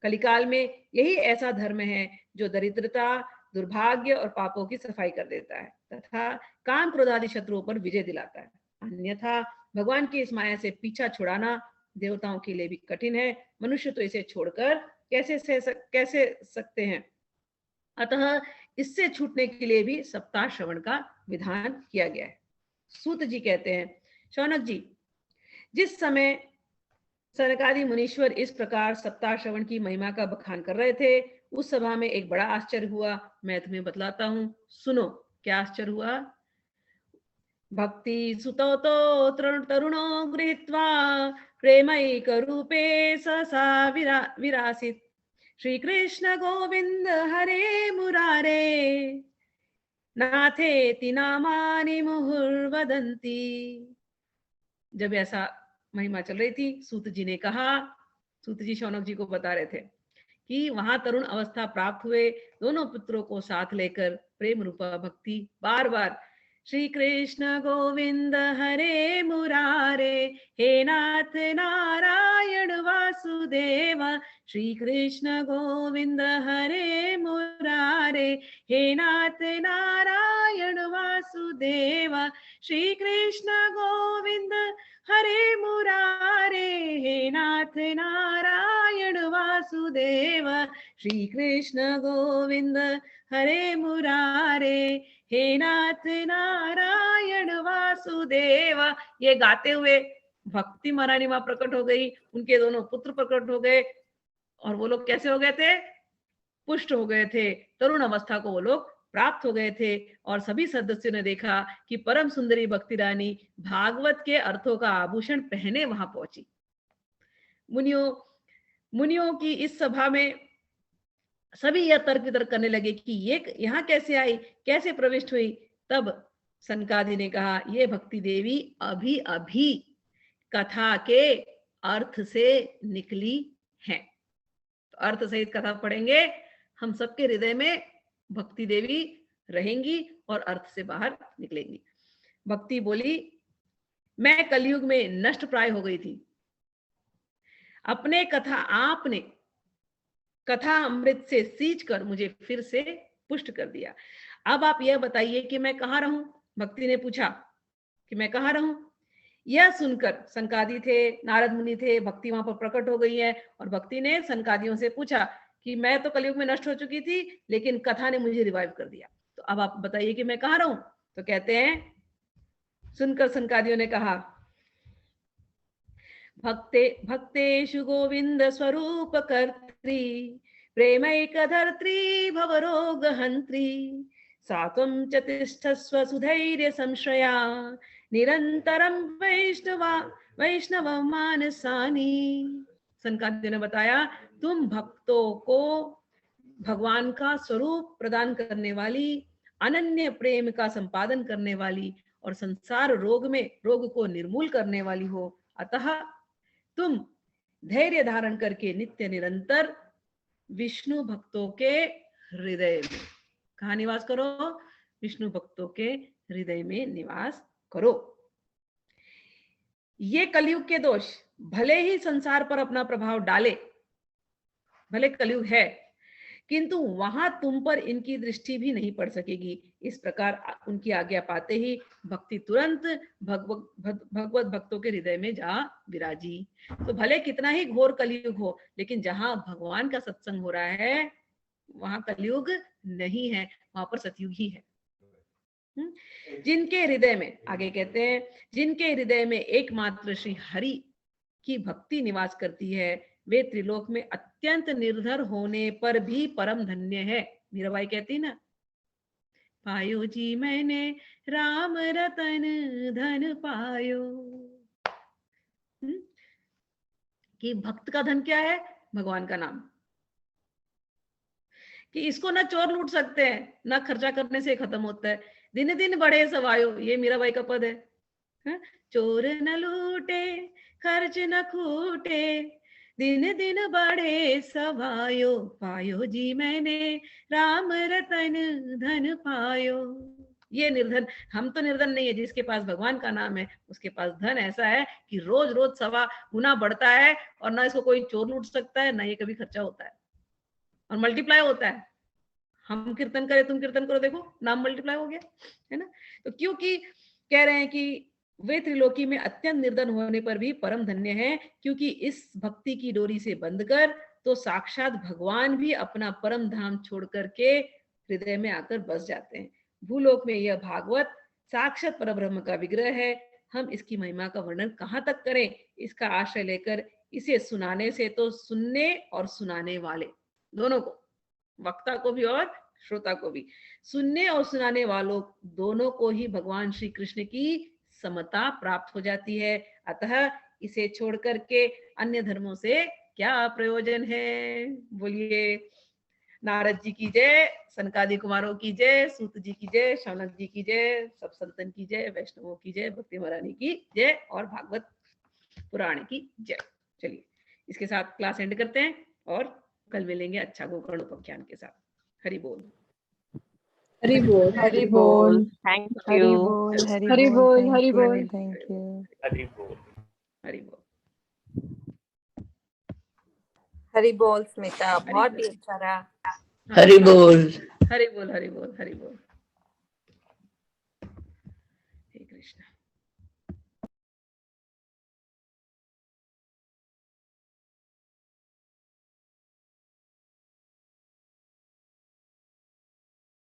कलिकाल में यही ऐसा धर्म है जो दरिद्रता, दुर्भाग्य और पापों की सफाई कर देता है तथा काम क्रोध आदि शत्रुओं पर विजय दिलाता है। अन्यथा भगवान की इस माया से पीछा छुड़ाना देवताओं के लिए भी कठिन है। मनुष्य तो इसे छोड़कर कैसे सकते हैं। अतः इससे छूटने के लिए भी सप्ताह श्रवण का विधान किया गया है। सूत जी कहते हैं, शौनक जी, जिस समय सनकादि मुनीश्वर इस प्रकार सप्ताह श्रवण की महिमा का बखान कर रहे थे, उस सभा में एक बड़ा आश्चर्य हुआ। मैं तुम्हें बतलाता हूं, सुनो क्या आश्चर्य हुआ। भक्ति सुतो तो तरुणो गृहीत्वा प्रेमैक रूपे सहसा विरासित श्री कृष्ण गोविंद हरे मुरारे नाथेति नामानि मुहुर्वदन्ति। जब ऐसा महिमा चल रही थी, सूत जी ने कहा, सूत जी शौनक जी को बता रहे थे कि वहां तरुण अवस्था प्राप्त हुए दोनों पुत्रों को साथ लेकर प्रेम रूपा भक्ति बार बार श्री कृष्ण गोविंद हरे मुरारे हे नाथ नारायण वासुदेव श्री कृष्ण गोविंद हरे मुरारे हे नाथ नारायण वासुदेव श्री कृष्ण गोविंद हरे मुरारे हे नाथ नारायण वासुदेव श्री कृष्ण गोविंद हरे मुरारे हे नाथ नारायण वासुदेव। ये गाते हुए भक्ति महारानी मां प्रकट हो गई, उनके दोनों पुत्र प्रकट हो गए, और वो लोग कैसे हो गए थे, पुष्ट हो गए थे, तरुण अवस्था को वो लोग प्राप्त हो गए थे। और सभी सदस्यों ने देखा कि परम सुंदरी भक्ति रानी भागवत के अर्थों का आभूषण पहने वहां पहुंची। मुनियों की इस सभा में सभी यह तर्क वितर्क करने लगे कि ये यहाँ कैसे आई, कैसे प्रविष्ट हुई। तब सनकादि ने कहा, ये भक्ति देवी अभी अभी कथा के अर्थ से निकली है। तो अर्थ सहित कथा पढ़ेंगे, हम सबके हृदय में भक्ति देवी रहेंगी और अर्थ से बाहर निकलेंगी। भक्ति बोली, मैं कलयुग में नष्ट प्राय हो गई थी, आपने कथा अमृत से सींच कर मुझे फिर से पुष्ट कर दिया। अब आप यह बताइए कि मैं कहाँ रहूं। भक्ति ने पूछा कि मैं कहाँ रहूं। यह सुनकर सनकादि थे, नारद मुनि थे, भक्ति वहां पर प्रकट हो गई है, और भक्ति ने सनकादियों से पूछा कि मैं तो कलयुग में नष्ट हो चुकी थी, लेकिन कथा ने मुझे रिवाइव कर दिया, तो अब आप बताइए कि मैं कहाँ रहूं। तो कहते हैं, सुनकर सनकादियों ने कहा, भक्तेषु गोविंद स्वरूप कर्त्री प्रेमैकधर्त्री भवरोगहन्त्री सात्वं च तिष्ठस्व सुधैर्य संश्रया निरंतरम वैष्णव मानसानी। सनकादिक ने बताया, तुम भक्तों को भगवान का स्वरूप प्रदान करने वाली, अनन्य प्रेम का संपादन करने वाली और संसार रोग को निर्मूल करने वाली हो। अतः तुम धैर्य धारण करके नित्य निरंतर विष्णु भक्तों के हृदय में कहाँ निवास करो? विष्णु भक्तों के हृदय में निवास करो। ये कलयुग के दोष भले ही संसार पर अपना प्रभाव डाले, भले कलयुग है, किंतु वहां तुम पर इनकी दृष्टि भी नहीं पड़ सकेगी। इस प्रकार उनकी आज्ञा पाते ही भक्ति तुरंत भगवत भक्तों के हृदय में जा विराजी। तो भले कितना ही घोर कलयुग हो, लेकिन जहां भगवान का सत्संग हो रहा है वहां कलयुग नहीं है, वहां पर सतयुग ही है। जिनके हृदय में, आगे कहते हैं, जिनके हृदय में एकमात्र श्री हरि की भक्ति निवास करती है, वे त्रिलोक में अत्यंत निर्धर होने पर भी परम धन्य है। मीराबाई कहती ना, पायो जी मैंने राम रतन धन पायो। कि भक्त का धन क्या है? भगवान का नाम। कि इसको ना चोर लूट सकते हैं, ना खर्चा करने से खत्म होता है। दिन दिन बढ़े सवायो, ये मीराबाई का पद है। चोर न लूटे खर्च न खूटे, दिन दिन बढ़े सवायो, पायो जी मैंने राम रतन धन पायो। ये निर्धन, हम तो निर्धन नहीं है। जिसके पास भगवान का नाम है उसके पास धन ऐसा है कि रोज रोज 1.25 गुना बढ़ता है, और ना इसको कोई चोर लूट सकता है, ना ये कभी खर्चा होता है, और मल्टीप्लाई होता है। हम कीर्तन करें, तुम कीर्तन करो, देखो नाम मल्टीप्लाई हो गया, है ना। तो क्योंकि कह रहे हैं कि वे त्रिलोकी में अत्यंत निर्धन होने पर भी परम धन्य है, क्योंकि इस भक्ति की डोरी से बंधकर तो साक्षात भगवान भी अपना परम धाम छोड़ करके हृदय में आकर बस जाते हैं। भूलोक में यह भागवत साक्षात परब्रह्म का विग्रह है। हम इसकी महिमा का वर्णन कहाँ तक करें? इसका आश्रय लेकर इसे सुनाने से तो सुनने और सुनाने वाले दोनों को, वक्ता को भी और श्रोता को भी, सुनने और सुनाने वालों दोनों को ही भगवान श्री कृष्ण की समता प्राप्त हो जाती है। अतः इसे छोड़ करके अन्य धर्मों से क्या प्रयोजन है? बोलिए नारद जी की जय, सनकादि कुमारों की जय, सूत जी की जय, शौनक जी की जय, सब संतन की जय, वैष्णवों की जय, भक्ति महारानी की जय और भागवत पुराण की जय। चलिए इसके साथ क्लास एंड करते हैं और कल मिलेंगे अच्छा गोकर्ण उपाख्यान के साथ। हरि बोल, हरि बोल, हरि बोल। Thank Hari you. बोल, हरि हरि बोल, बोल, thank हरि you. बोल। Thank you. हरि बोल। हरि बोल स्मिता, बहुत ही अच्छा रहा। हरि बोल। हरि बोल, हरि बोल, हरि बोल। हे कृष्ण।